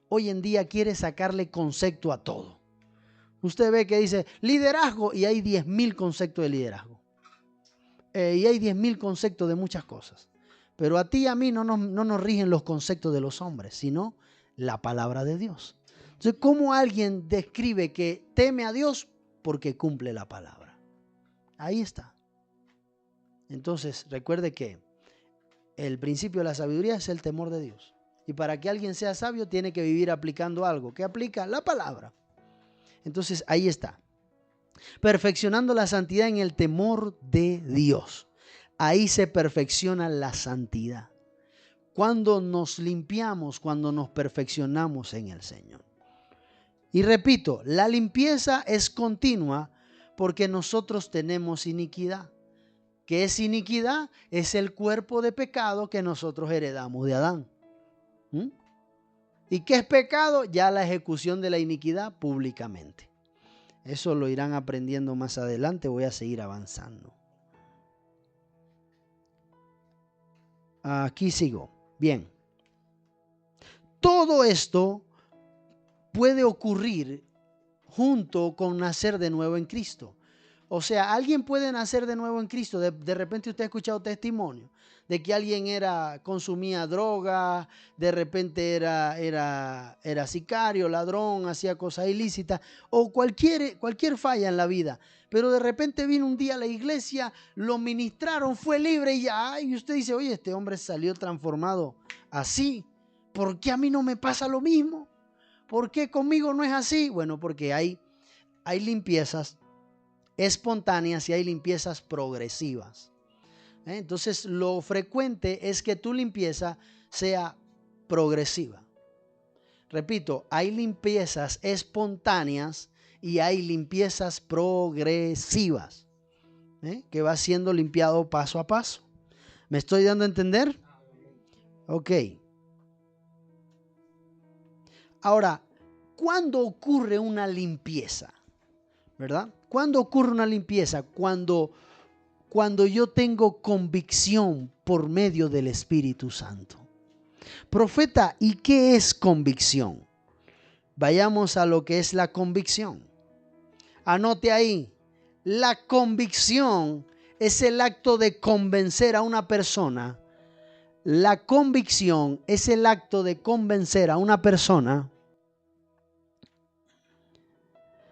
hoy en día quiere sacarle concepto a todo. Usted ve que dice liderazgo y hay 10,000 conceptos de liderazgo. Y hay 10,000 conceptos de muchas cosas. Pero a ti y a mí no nos rigen los conceptos de los hombres, sino la palabra de Dios. Entonces, ¿cómo alguien describe que teme a Dios? Porque cumple la palabra. Ahí está. Entonces, recuerde que el principio de la sabiduría es el temor de Dios. Y para que alguien sea sabio, tiene que vivir aplicando algo. ¿Qué aplica? La palabra. Entonces, ahí está. Perfeccionando la santidad en el temor de Dios. Ahí se perfecciona la santidad. Cuando nos limpiamos, cuando nos perfeccionamos en el Señor. Y repito, la limpieza es continua porque nosotros tenemos iniquidad. ¿Qué es iniquidad? Es el cuerpo de pecado que nosotros heredamos de Adán. ¿Y qué es pecado? Ya la ejecución de la iniquidad públicamente. Eso lo irán aprendiendo más adelante. Voy a seguir avanzando. Aquí sigo. Bien. Todo esto puede ocurrir junto con nacer de nuevo en Cristo. O sea, alguien puede nacer de nuevo en Cristo. De repente usted ha escuchado testimonio de que alguien consumía droga, de repente era sicario, ladrón, hacía cosas ilícitas o cualquier falla en la vida. Pero de repente vino un día a la iglesia, lo ministraron, fue libre y usted dice, oye, este hombre salió transformado así. ¿Por qué a mí no me pasa lo mismo? ¿Por qué conmigo no es así? Bueno, porque hay limpiezas espontáneas y hay limpiezas progresivas. Entonces, lo frecuente es que tu limpieza sea progresiva. Repito, hay limpiezas espontáneas y hay limpiezas progresivas, que va siendo limpiado paso a paso. ¿Me estoy dando a entender? Ok. Ahora, ¿cuándo ocurre una limpieza? ¿Verdad? ¿Cuándo ocurre una limpieza? Cuando yo tengo convicción por medio del Espíritu Santo. Profeta, ¿y qué es convicción? Vayamos a lo que es la convicción. Anote ahí, la convicción es el acto de convencer a una persona. La convicción es el acto de convencer a una persona.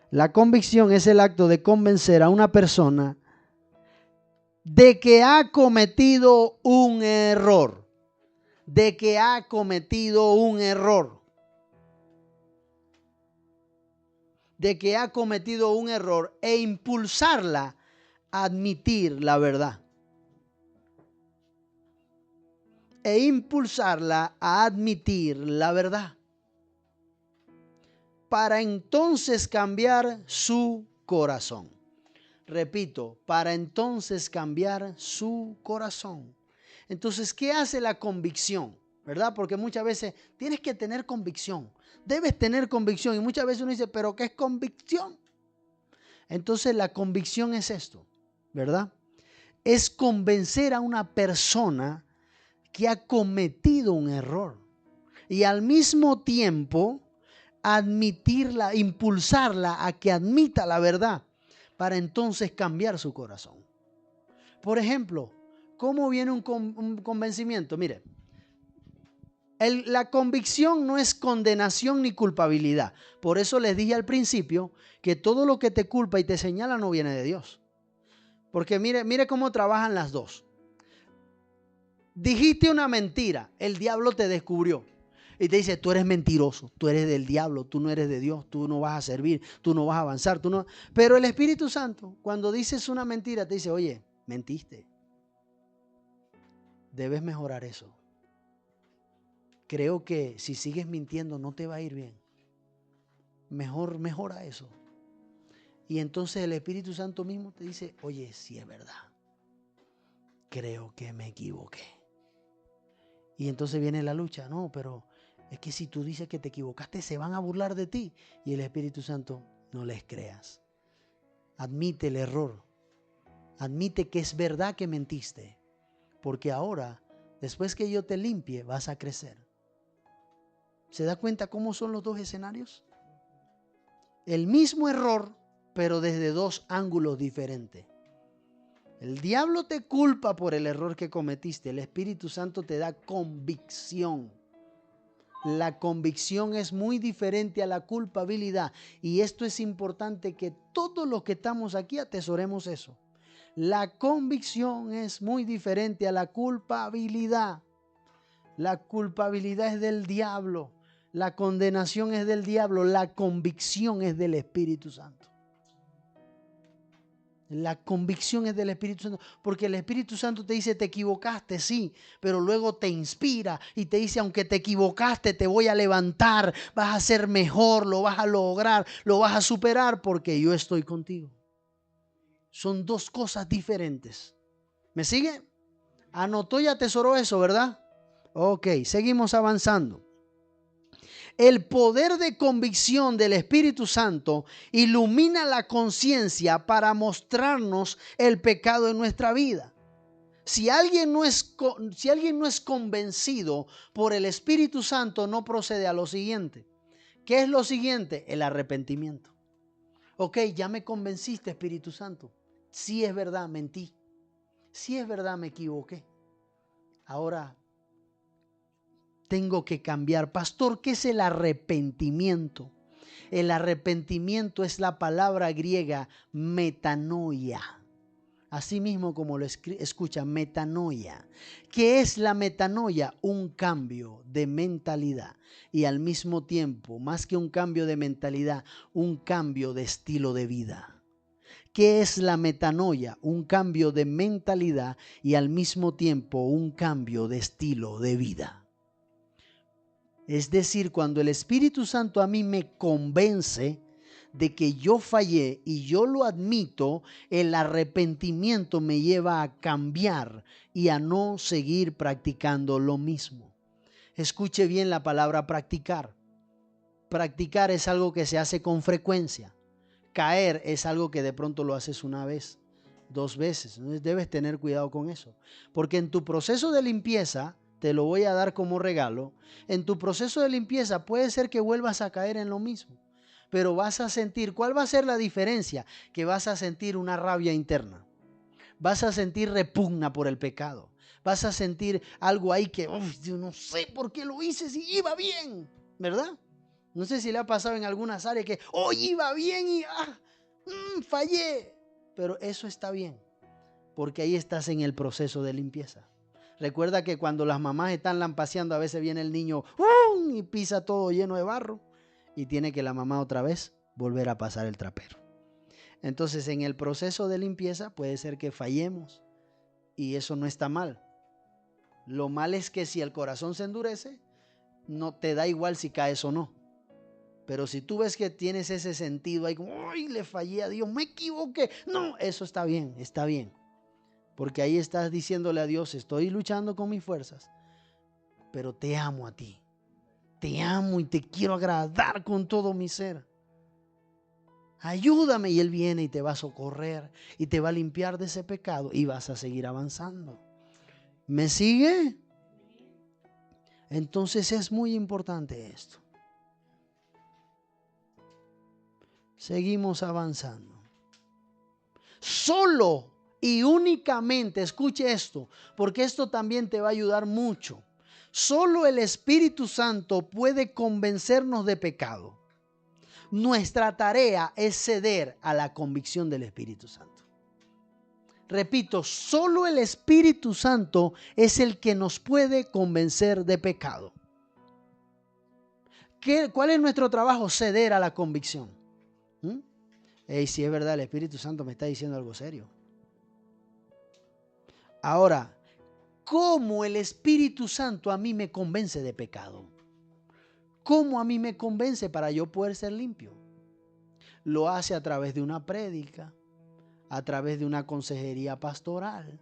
La convicción es el acto de convencer a una persona de que ha cometido un error. De que ha cometido un error. De que ha cometido un error e impulsarla a admitir la verdad. E impulsarla a admitir la verdad. Para entonces cambiar su corazón. Repito, para entonces cambiar su corazón. Entonces, ¿qué hace la convicción? ¿Verdad? Porque muchas veces tienes que tener convicción. Debes tener convicción. Y muchas veces uno dice, ¿pero qué es convicción? Entonces, la convicción es esto, ¿verdad? Es convencer a una persona que ha cometido un error. Y al mismo tiempo admitirla, impulsarla a que admita la verdad para entonces cambiar su corazón. Por ejemplo, ¿cómo viene un convencimiento? Mire, la convicción no es condenación ni culpabilidad. Por eso les dije al principio que todo lo que te culpa y te señala no viene de Dios. Porque mire cómo trabajan las dos. Dijiste una mentira, el diablo te descubrió. Y te dice, tú eres mentiroso, tú eres del diablo, tú no eres de Dios, tú no vas a servir, tú no vas a avanzar, tú no. Pero el Espíritu Santo, cuando dices una mentira, te dice, oye, mentiste. Debes mejorar eso. Creo que si sigues mintiendo no te va a ir bien. Mejora eso. Y entonces el Espíritu Santo mismo te dice, oye, sí es verdad. Creo que me equivoqué. Y entonces viene la lucha, no, pero es que si tú dices que te equivocaste, se van a burlar de ti. Y el Espíritu Santo, no les creas. Admite el error. Admite que es verdad que mentiste. Porque ahora, después que yo te limpie, vas a crecer. ¿Se da cuenta cómo son los dos escenarios? El mismo error, pero desde dos ángulos diferentes. El diablo te culpa por el error que cometiste. El Espíritu Santo te da convicción. La convicción es muy diferente a la culpabilidad. Y esto es importante que todos los que estamos aquí atesoremos eso. La convicción es muy diferente a la culpabilidad. La culpabilidad es del diablo. La condenación es del diablo. La convicción es del Espíritu Santo. La convicción es del Espíritu Santo, porque el Espíritu Santo te dice, te equivocaste, sí, pero luego te inspira y te dice, aunque te equivocaste, te voy a levantar, vas a ser mejor, lo vas a lograr, lo vas a superar, porque yo estoy contigo. Son dos cosas diferentes. ¿Me sigue? Anotó y atesoró eso, ¿verdad? Ok, seguimos avanzando. El poder de convicción del Espíritu Santo ilumina la conciencia para mostrarnos el pecado en nuestra vida. Si alguien no es convencido por el Espíritu Santo, no procede a lo siguiente. ¿Qué es lo siguiente? El arrepentimiento. Ok, ya me convenciste, Espíritu Santo. Sí es verdad, mentí. Sí es verdad, me equivoqué. Ahora tengo que cambiar. Pastor, ¿qué es el arrepentimiento? El arrepentimiento es la palabra griega metanoia. Así mismo como lo escucha, metanoia. ¿Qué es la metanoia? Un cambio de mentalidad. Y al mismo tiempo, más que un cambio de mentalidad, un cambio de estilo de vida. ¿Qué es la metanoia? Un cambio de mentalidad y al mismo tiempo un cambio de estilo de vida. Es decir, cuando el Espíritu Santo a mí me convence de que yo fallé y yo lo admito, el arrepentimiento me lleva a cambiar y a no seguir practicando lo mismo. Escuche bien la palabra practicar. Practicar es algo que se hace con frecuencia. Caer es algo que de pronto lo haces una vez, dos veces. Entonces debes tener cuidado con eso. Porque en tu proceso de limpieza te lo voy a dar como regalo. En tu proceso de limpieza puede ser que vuelvas a caer en lo mismo, pero vas a sentir, ¿cuál va a ser la diferencia? Que vas a sentir una rabia interna, vas a sentir repugna por el pecado, vas a sentir algo ahí que, yo no sé por qué lo hice si iba bien, ¿verdad? No sé si le ha pasado en algunas áreas que hoy iba bien y fallé, pero eso está bien, porque ahí estás en el proceso de limpieza. Recuerda que cuando las mamás están lampaseando, a veces viene el niño y pisa todo lleno de barro y tiene que la mamá otra vez volver a pasar el trapero. Entonces, en el proceso de limpieza puede ser que fallemos y eso no está mal. Lo mal es que si el corazón se endurece, no te da igual si caes o no. Pero si tú ves que tienes ese sentido ahí como, ¡ay, le fallé a Dios, me equivoqué! No, eso está bien, está bien. Porque ahí estás diciéndole a Dios, estoy luchando con mis fuerzas, pero te amo a ti. Te amo y te quiero agradar con todo mi ser. Ayúdame, y Él viene y te va a socorrer y te va a limpiar de ese pecado y vas a seguir avanzando. ¿Me sigue? Entonces es muy importante esto. Seguimos avanzando. Solo y únicamente, escuche esto, porque esto también te va a ayudar mucho. Solo el Espíritu Santo puede convencernos de pecado. Nuestra tarea es ceder a la convicción del Espíritu Santo. Repito, solo el Espíritu Santo es el que nos puede convencer de pecado. ¿Cuál es nuestro trabajo? Ceder a la convicción. Si es verdad, el Espíritu Santo me está diciendo algo serio. Ahora, ¿cómo el Espíritu Santo a mí me convence de pecado? ¿Cómo a mí me convence para yo poder ser limpio? Lo hace a través de una prédica, a través de una consejería pastoral,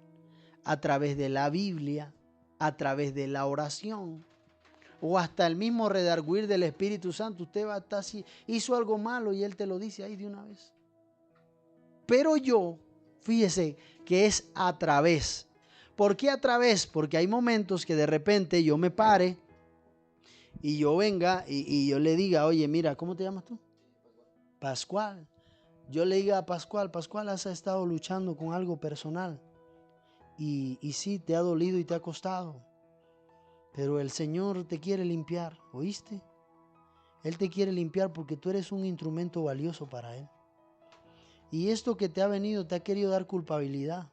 a través de la Biblia, a través de la oración, o hasta el mismo redarguir del Espíritu Santo. Usted va a estar así, hizo algo malo y Él te lo dice ahí de una vez. Pero fíjese que es a través. ¿Por qué a través? Porque hay momentos que de repente yo me pare y yo venga y yo le diga, oye, mira, ¿cómo te llamas tú? Pascual. Yo le diga a Pascual, has estado luchando con algo personal y sí, te ha dolido y te ha costado, pero el Señor te quiere limpiar, ¿oíste? Él te quiere limpiar porque tú eres un instrumento valioso para Él. Y esto que te ha venido te ha querido dar culpabilidad,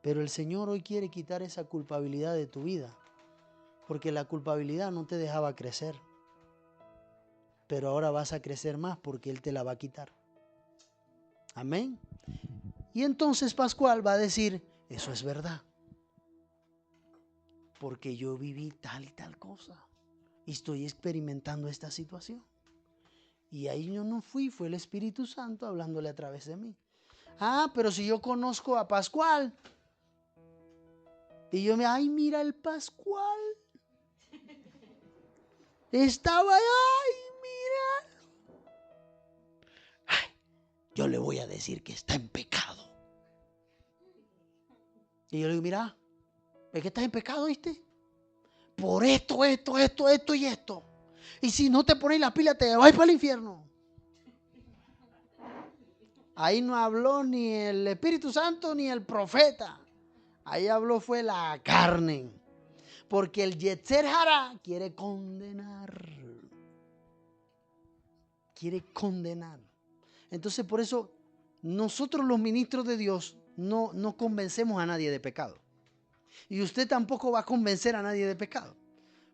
pero el Señor hoy quiere quitar esa culpabilidad de tu vida, porque la culpabilidad no te dejaba crecer, pero ahora vas a crecer más porque Él te la va a quitar. Amén. Y entonces Pascual va a decir, eso es verdad, porque yo viví tal y tal cosa y estoy experimentando esta situación. Y ahí yo no fue el Espíritu Santo hablándole a través de mí. Pero si yo conozco a Pascual y ay, mira el Pascual, estaba ahí, mira. Yo le voy a decir que está en pecado. Y yo le digo, mira, es que estás en pecado, ¿viste? Por esto y esto. Y si no te pones la pila, te vas para el infierno. Ahí no habló ni el Espíritu Santo ni el profeta. Ahí habló fue la carne. Porque el Yetzer Hará quiere condenar. Quiere condenar. Entonces por eso nosotros los ministros de Dios no convencemos a nadie de pecado. Y usted tampoco va a convencer a nadie de pecado.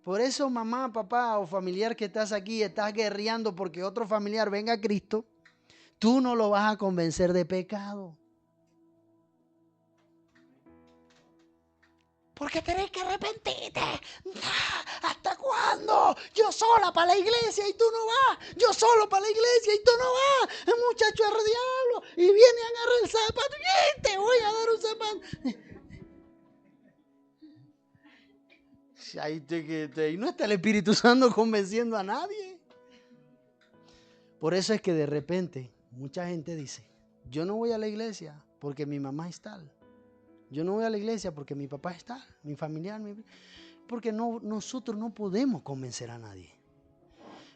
Por eso mamá, papá o familiar que estás aquí, estás guerreando porque otro familiar venga a Cristo, tú no lo vas a convencer de pecado. Porque tenés que arrepentirte. ¿Hasta cuándo? Yo sola para la iglesia y tú no vas. Yo solo para la iglesia y tú no vas. El muchacho es diablo y viene a agarrar el zapato. Y te voy a dar un zapato. Ahí no está el Espíritu Santo convenciendo a nadie. Por eso es que de repente mucha gente dice, yo no voy a la iglesia porque mi mamá es tal. Yo no voy a la iglesia porque mi papá está, mi familiar, porque nosotros no podemos convencer a nadie.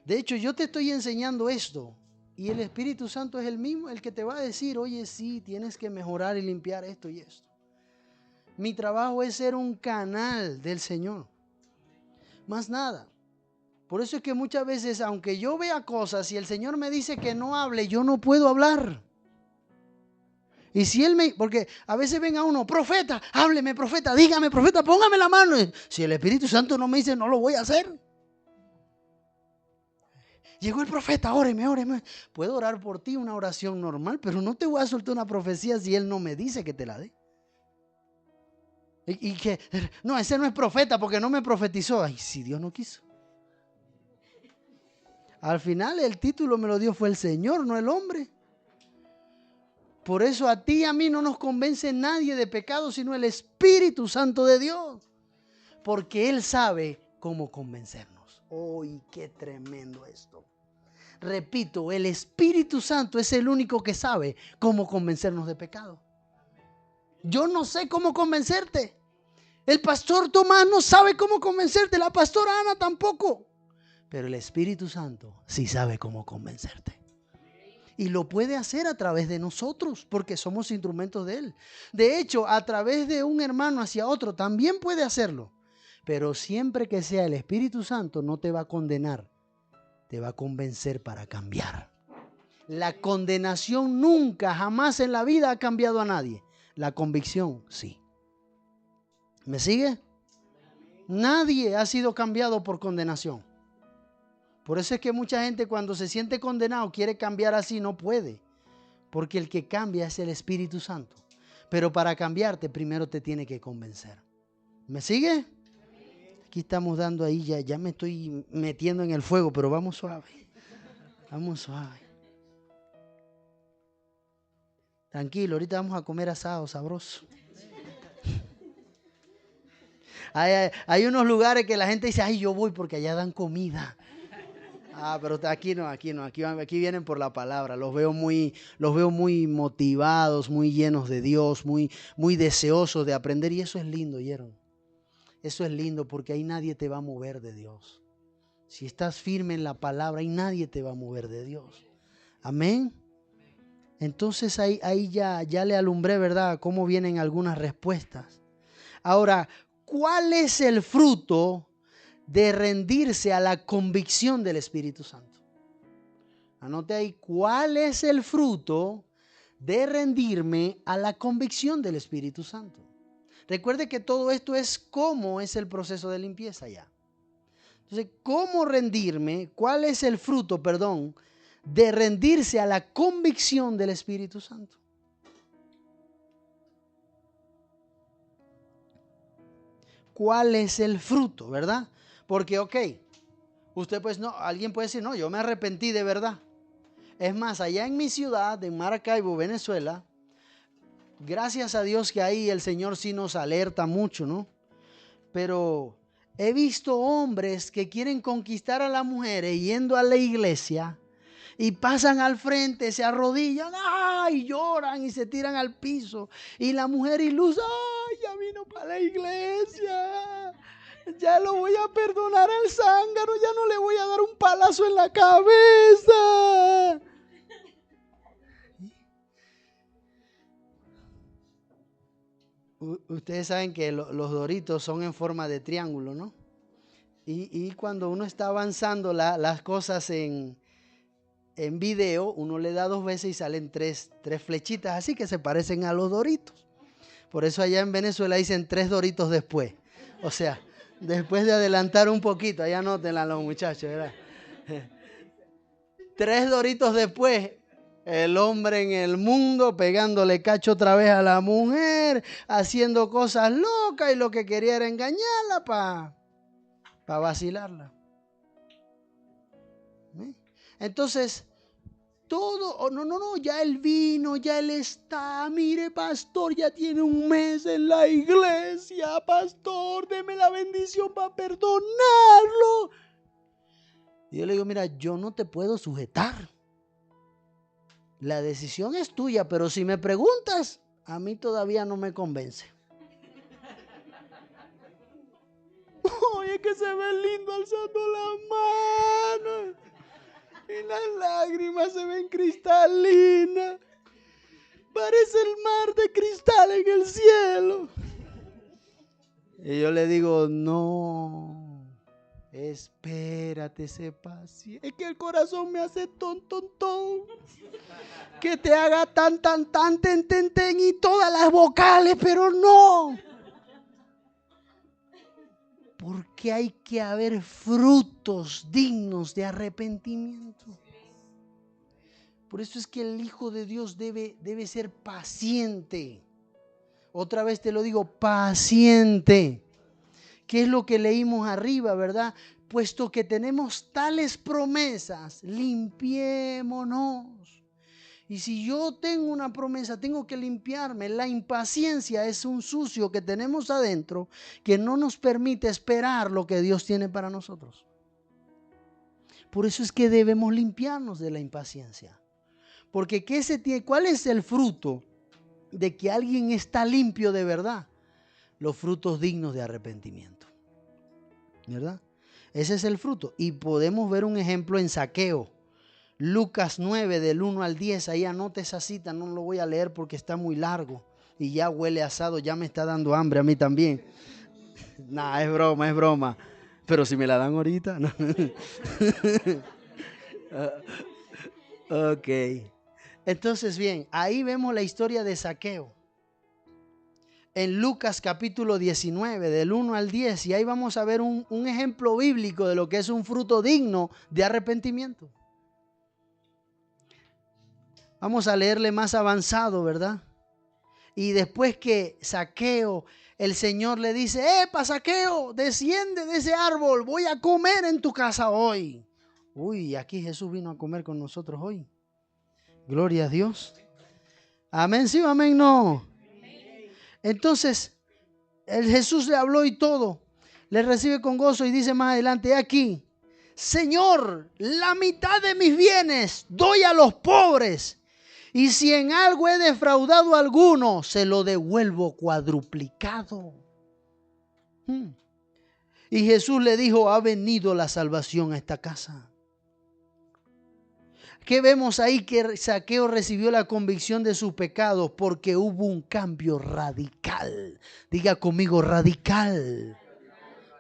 De hecho, yo te estoy enseñando esto y el Espíritu Santo es el mismo, el que te va a decir, oye, sí, tienes que mejorar y limpiar esto y esto. Mi trabajo es ser un canal del Señor, más nada. Por eso es que muchas veces, aunque yo vea cosas y el Señor me dice que no hable, yo no puedo hablar. Y si porque a veces ven a uno, profeta, hábleme, profeta, dígame, profeta, póngame la mano. Si el Espíritu Santo no me dice, no lo voy a hacer. Llegó el profeta, óreme, óreme. Puedo orar por ti, una oración normal, pero no te voy a soltar una profecía si él no me dice que te la dé. Y que, no, ese no es profeta porque no me profetizó. Ay, si Dios no quiso. Al final el título me lo dio fue el Señor, no el hombre. Por eso a ti y a mí no nos convence nadie de pecado, sino el Espíritu Santo de Dios. Porque Él sabe cómo convencernos. ¡Uy, qué tremendo esto! Repito, el Espíritu Santo es el único que sabe cómo convencernos de pecado. Yo no sé cómo convencerte. El pastor Tomás no sabe cómo convencerte. La pastora Ana tampoco. Pero el Espíritu Santo sí sabe cómo convencerte. Y lo puede hacer a través de nosotros, porque somos instrumentos de Él. De hecho, a través de un hermano hacia otro también puede hacerlo. Pero siempre que sea el Espíritu Santo no te va a condenar, te va a convencer para cambiar. La condenación nunca, jamás en la vida ha cambiado a nadie. La convicción, sí. ¿Me sigue? Nadie ha sido cambiado por condenación. Por eso es que mucha gente cuando se siente condenado quiere cambiar así, no puede. Porque el que cambia es el Espíritu Santo. Pero para cambiarte primero te tiene que convencer. ¿Me sigue? Aquí estamos dando ahí, ya me estoy metiendo en el fuego, pero vamos suave. Vamos suave. Tranquilo, ahorita vamos a comer asado sabroso. Hay unos lugares que la gente dice, ay, yo voy porque allá dan comida. Pero aquí no, aquí vienen por la palabra. Los veo muy motivados, muy llenos de Dios, muy deseosos de aprender. Y eso es lindo, ¿oyeron? Eso es lindo porque ahí nadie te va a mover de Dios. Si estás firme en la palabra, ahí nadie te va a mover de Dios. Amén. Entonces ahí ya le alumbré, ¿verdad? Cómo vienen algunas respuestas. Ahora, ¿cuál es el fruto de rendirse a la convicción del Espíritu Santo? Anote ahí, ¿cuál es el fruto de rendirme a la convicción del Espíritu Santo? Recuerde que todo esto es cómo es el proceso de limpieza ya. Entonces, ¿cómo rendirme? ¿Cuál es el fruto, de rendirse a la convicción del Espíritu Santo? ¿Cuál es el fruto, verdad? Porque, usted pues no, alguien puede decir, no, yo me arrepentí de verdad. Es más, allá en mi ciudad, en Maracaibo, Venezuela, gracias a Dios que ahí el Señor sí nos alerta mucho, ¿no? Pero he visto hombres que quieren conquistar a las mujeres yendo a la iglesia y pasan al frente, se arrodillan, y lloran y se tiran al piso. Y la mujer ilusa, ya vino para la iglesia. Ya lo voy a perdonar al zángano, ya no le voy a dar un palazo en la cabeza. Ustedes saben que los doritos son en forma de triángulo, ¿no? Y cuando uno está avanzando las cosas en video, uno le da 2 veces y salen tres flechitas así que se parecen a los doritos. Por eso allá en Venezuela dicen 3 doritos después. O sea, después de adelantar un poquito, allá anótenla los muchachos, ¿verdad? 3 doritos después, el hombre en el mundo pegándole cacho otra vez a la mujer, haciendo cosas locas y lo que quería era engañarla para vacilarla. ¿Sí? Entonces, todo, no, ya él vino, ya él está, mire pastor, ya tiene 1 mes en la iglesia, pastor, deme la bendición para perdonarlo. Y yo le digo, mira, yo no te puedo sujetar. La decisión es tuya, pero si me preguntas, a mí todavía no me convence. que se ve lindo alzando la mano. Y las lágrimas se ven cristalinas. Parece el mar de cristal en el cielo. Y yo le digo, no, espérate, sé paciente. Es que el corazón me hace ton. Que te haga tan, ten y todas las vocales, pero no. Porque hay que haber frutos dignos de arrepentimiento. Por eso es que el Hijo de Dios debe ser paciente. Otra vez te lo digo, paciente. ¿Qué es lo que leímos arriba, verdad? Puesto que tenemos tales promesas, limpiémonos. Y si yo tengo una promesa, tengo que limpiarme. La impaciencia es un sucio que tenemos adentro que no nos permite esperar lo que Dios tiene para nosotros. Por eso es que debemos limpiarnos de la impaciencia. Porque ¿cuál es el fruto de que alguien está limpio de verdad? Los frutos dignos de arrepentimiento. ¿Verdad? Ese es el fruto. Y podemos ver un ejemplo en Zaqueo. Lucas 9, del 1 al 10. Ahí anota esa cita. No lo voy a leer porque está muy largo. Y ya huele asado. Ya me está dando hambre a mí también. Nah, es broma. Pero si me la dan ahorita. No. Ok. Entonces, bien, ahí vemos la historia de Zaqueo. En Lucas capítulo 19, del 1 al 10. Y ahí vamos a ver un ejemplo bíblico de lo que es un fruto digno de arrepentimiento. Vamos a leerle más avanzado, ¿verdad? Y después que Zaqueo, el Señor le dice, ¡epa, Zaqueo, desciende de ese árbol! Voy a comer en tu casa hoy. Uy, aquí Jesús vino a comer con nosotros hoy. Gloria a Dios. Amén, sí o amén, no. Entonces, el Jesús le habló y todo. Le recibe con gozo y dice más adelante, aquí, Señor, la mitad de mis bienes doy a los pobres. Y si en algo he defraudado a alguno, se lo devuelvo cuadruplicado. Y Jesús le dijo, ha venido la salvación a esta casa. ¿Qué vemos ahí? Que Zaqueo recibió la convicción de sus pecados porque hubo un cambio radical. Diga conmigo, radical.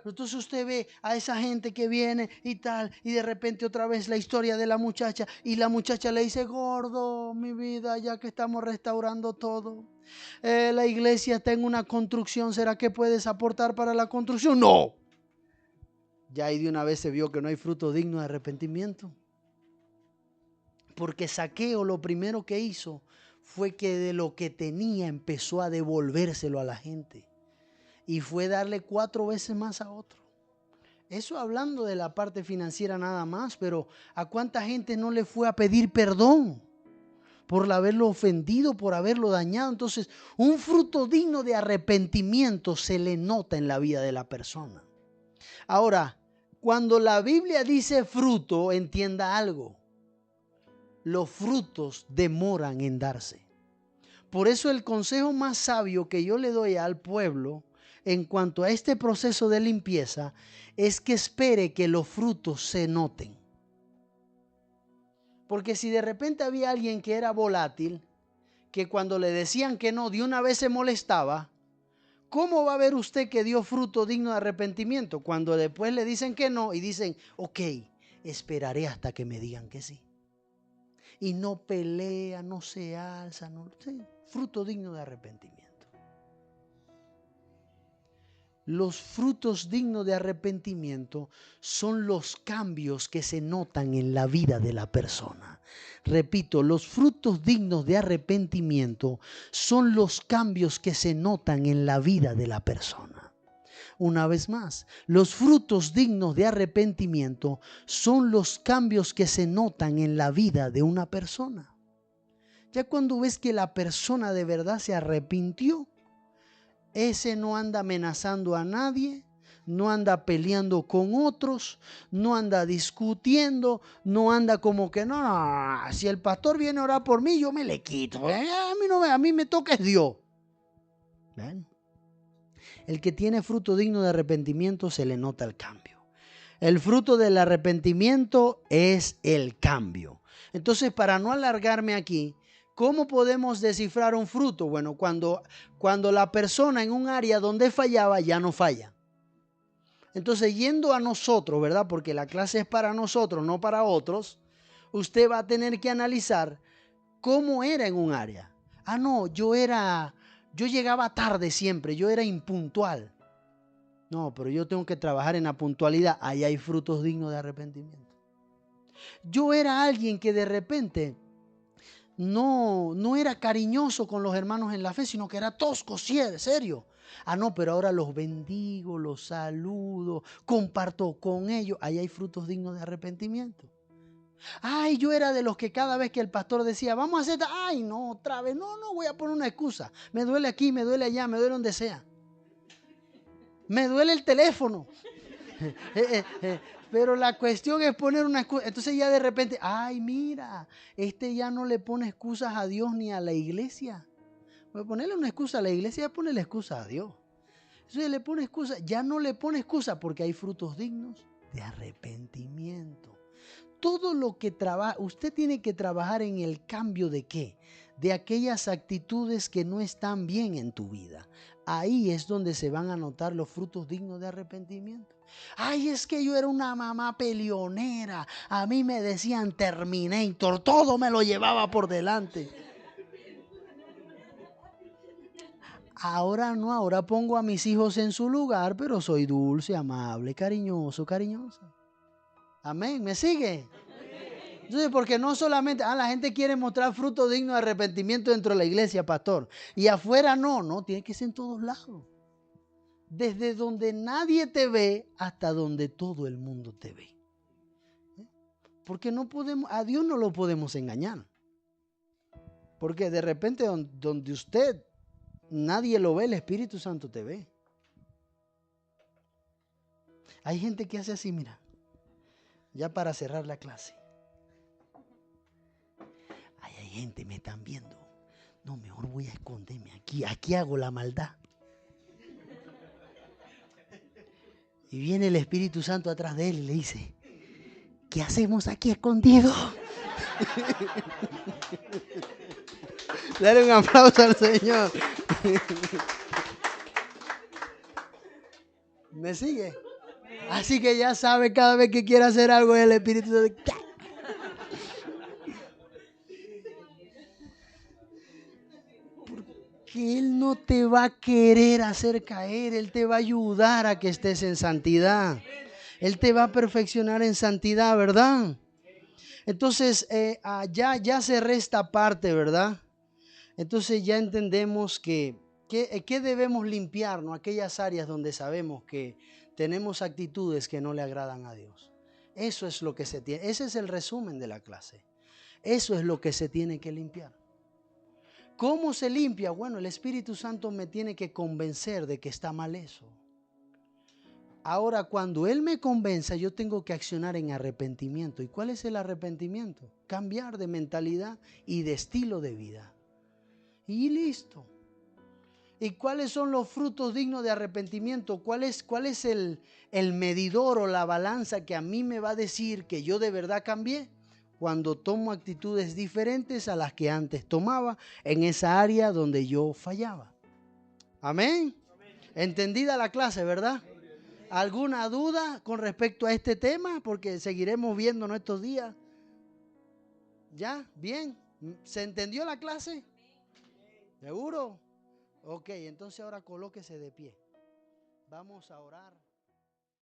Entonces usted ve a esa gente que viene y tal, y de repente otra vez la historia de la muchacha, y la muchacha le dice, gordo, mi vida, ya que estamos restaurando todo, la iglesia está en una construcción, ¿será que puedes aportar para la construcción? No. Ya ahí de una vez se vio que no hay fruto digno de arrepentimiento. Porque Zaqueo lo primero que hizo fue que de lo que tenía empezó a devolvérselo a la gente. Y fue darle 4 veces más a otro. Eso hablando de la parte financiera nada más, pero ¿a cuánta gente no le fue a pedir perdón por haberlo ofendido, por haberlo dañado? Entonces, un fruto digno de arrepentimiento se le nota en la vida de la persona. Ahora, cuando la Biblia dice fruto, entienda algo. Los frutos demoran en darse. Por eso el consejo más sabio que yo le doy al pueblo en cuanto a este proceso de limpieza es que espere que los frutos se noten. Porque si de repente había alguien que era volátil, que cuando le decían que no, de una vez se molestaba, ¿cómo va a ver usted que dio fruto digno de arrepentimiento? Cuando después le dicen que no y dicen, ok, esperaré hasta que me digan que sí. Y no pelea, no se alza, no, sí, fruto digno de arrepentimiento. Los frutos dignos de arrepentimiento son los cambios que se notan en la vida de la persona. Repito, los frutos dignos de arrepentimiento son los cambios que se notan en la vida de la persona. Una vez más, los frutos dignos de arrepentimiento son los cambios que se notan en la vida de una persona. Ya cuando ves que la persona de verdad se arrepintió, ese no anda amenazando a nadie, no anda peleando con otros, no anda discutiendo, no anda como que no, si el pastor viene a orar por mí, yo me le quito. A mí me toca es Dios. ¿Ven? El que tiene fruto digno de arrepentimiento se le nota el cambio. El fruto del arrepentimiento es el cambio. Entonces, para no alargarme aquí, ¿cómo podemos descifrar un fruto? Bueno, cuando la persona en un área donde fallaba ya no falla. Entonces, yendo a nosotros, ¿verdad? Porque la clase es para nosotros, no para otros. Usted va a tener que analizar cómo era en un área. Ah, no, yo llegaba tarde siempre, yo era impuntual. No, pero yo tengo que trabajar en la puntualidad. Ahí hay frutos dignos de arrepentimiento. Yo era alguien que de repente no era cariñoso con los hermanos en la fe, sino que era tosco, serio. Ah, no, pero ahora los bendigo, los saludo, comparto con ellos. Ahí hay frutos dignos de arrepentimiento. Ay, yo era de los que cada vez que el pastor decía, vamos a hacer, ay, no, otra vez, no voy a poner una excusa. Me duele aquí, me duele allá, me duele donde sea. Me duele el teléfono. Pero la cuestión es poner una excusa. Entonces ya de repente, ay, mira, ya no le pone excusas a Dios ni a la iglesia. Voy a ponerle una excusa a la iglesia, ya pone la excusa a Dios. Entonces le pone excusa, ya no le pone excusa porque hay frutos dignos de arrepentimiento. Todo lo que trabaja, usted tiene que trabajar en el cambio de ¿qué? De aquellas actitudes que no están bien en tu vida. Ahí es donde se van a notar los frutos dignos de arrepentimiento. Ay, es que yo era una mamá peleonera. A mí me decían Terminator, todo me lo llevaba por delante. Ahora no, ahora pongo a mis hijos en su lugar, pero soy dulce, amable, cariñosa. Amén, ¿me sigue? Entonces, porque no solamente, la gente quiere mostrar fruto digno de arrepentimiento dentro de la iglesia, pastor. Y afuera no, tiene que ser en todos lados. Desde donde nadie te ve hasta donde todo el mundo te ve. Porque a Dios no lo podemos engañar. Porque de repente donde usted nadie lo ve, el Espíritu Santo te ve. Hay gente que hace así, mira, ya para cerrar la clase. Hay gente, me están viendo. No, mejor voy a esconderme aquí hago la maldad. Y viene el Espíritu Santo atrás de él y le dice, ¿qué hacemos aquí escondidos? Dale un aplauso al Señor. ¿Me sigue? Así que ya sabe, cada vez que quiera hacer algo, el Espíritu Santo. Porque Él no te va a querer hacer caer, Él te va a ayudar a que estés en santidad. Él te va a perfeccionar en santidad, ¿verdad? Entonces, ya cerré esta parte, ¿verdad? Entonces ya entendemos que debemos limpiar, ¿no? Aquellas áreas donde sabemos que tenemos actitudes que no le agradan a Dios. Eso es lo que se tiene. Ese es el resumen de la clase. Eso es lo que se tiene que limpiar. ¿Cómo se limpia? Bueno, el Espíritu Santo me tiene que convencer de que está mal eso. Ahora, cuando Él me convenza, yo tengo que accionar en arrepentimiento. ¿Y cuál es el arrepentimiento? Cambiar de mentalidad y de estilo de vida. Y listo. ¿Y cuáles son los frutos dignos de arrepentimiento? ¿Cuál es el medidor o la balanza que a mí me va a decir que yo de verdad cambié? Cuando tomo actitudes diferentes a las que antes tomaba en esa área donde yo fallaba. Amén. Entendida la clase, ¿verdad? ¿Alguna duda con respecto a este tema? Porque seguiremos viendo en estos días. ¿Ya? ¿Bien? ¿Se entendió la clase? ¿Seguro? Ok, entonces ahora colóquese de pie. Vamos a orar.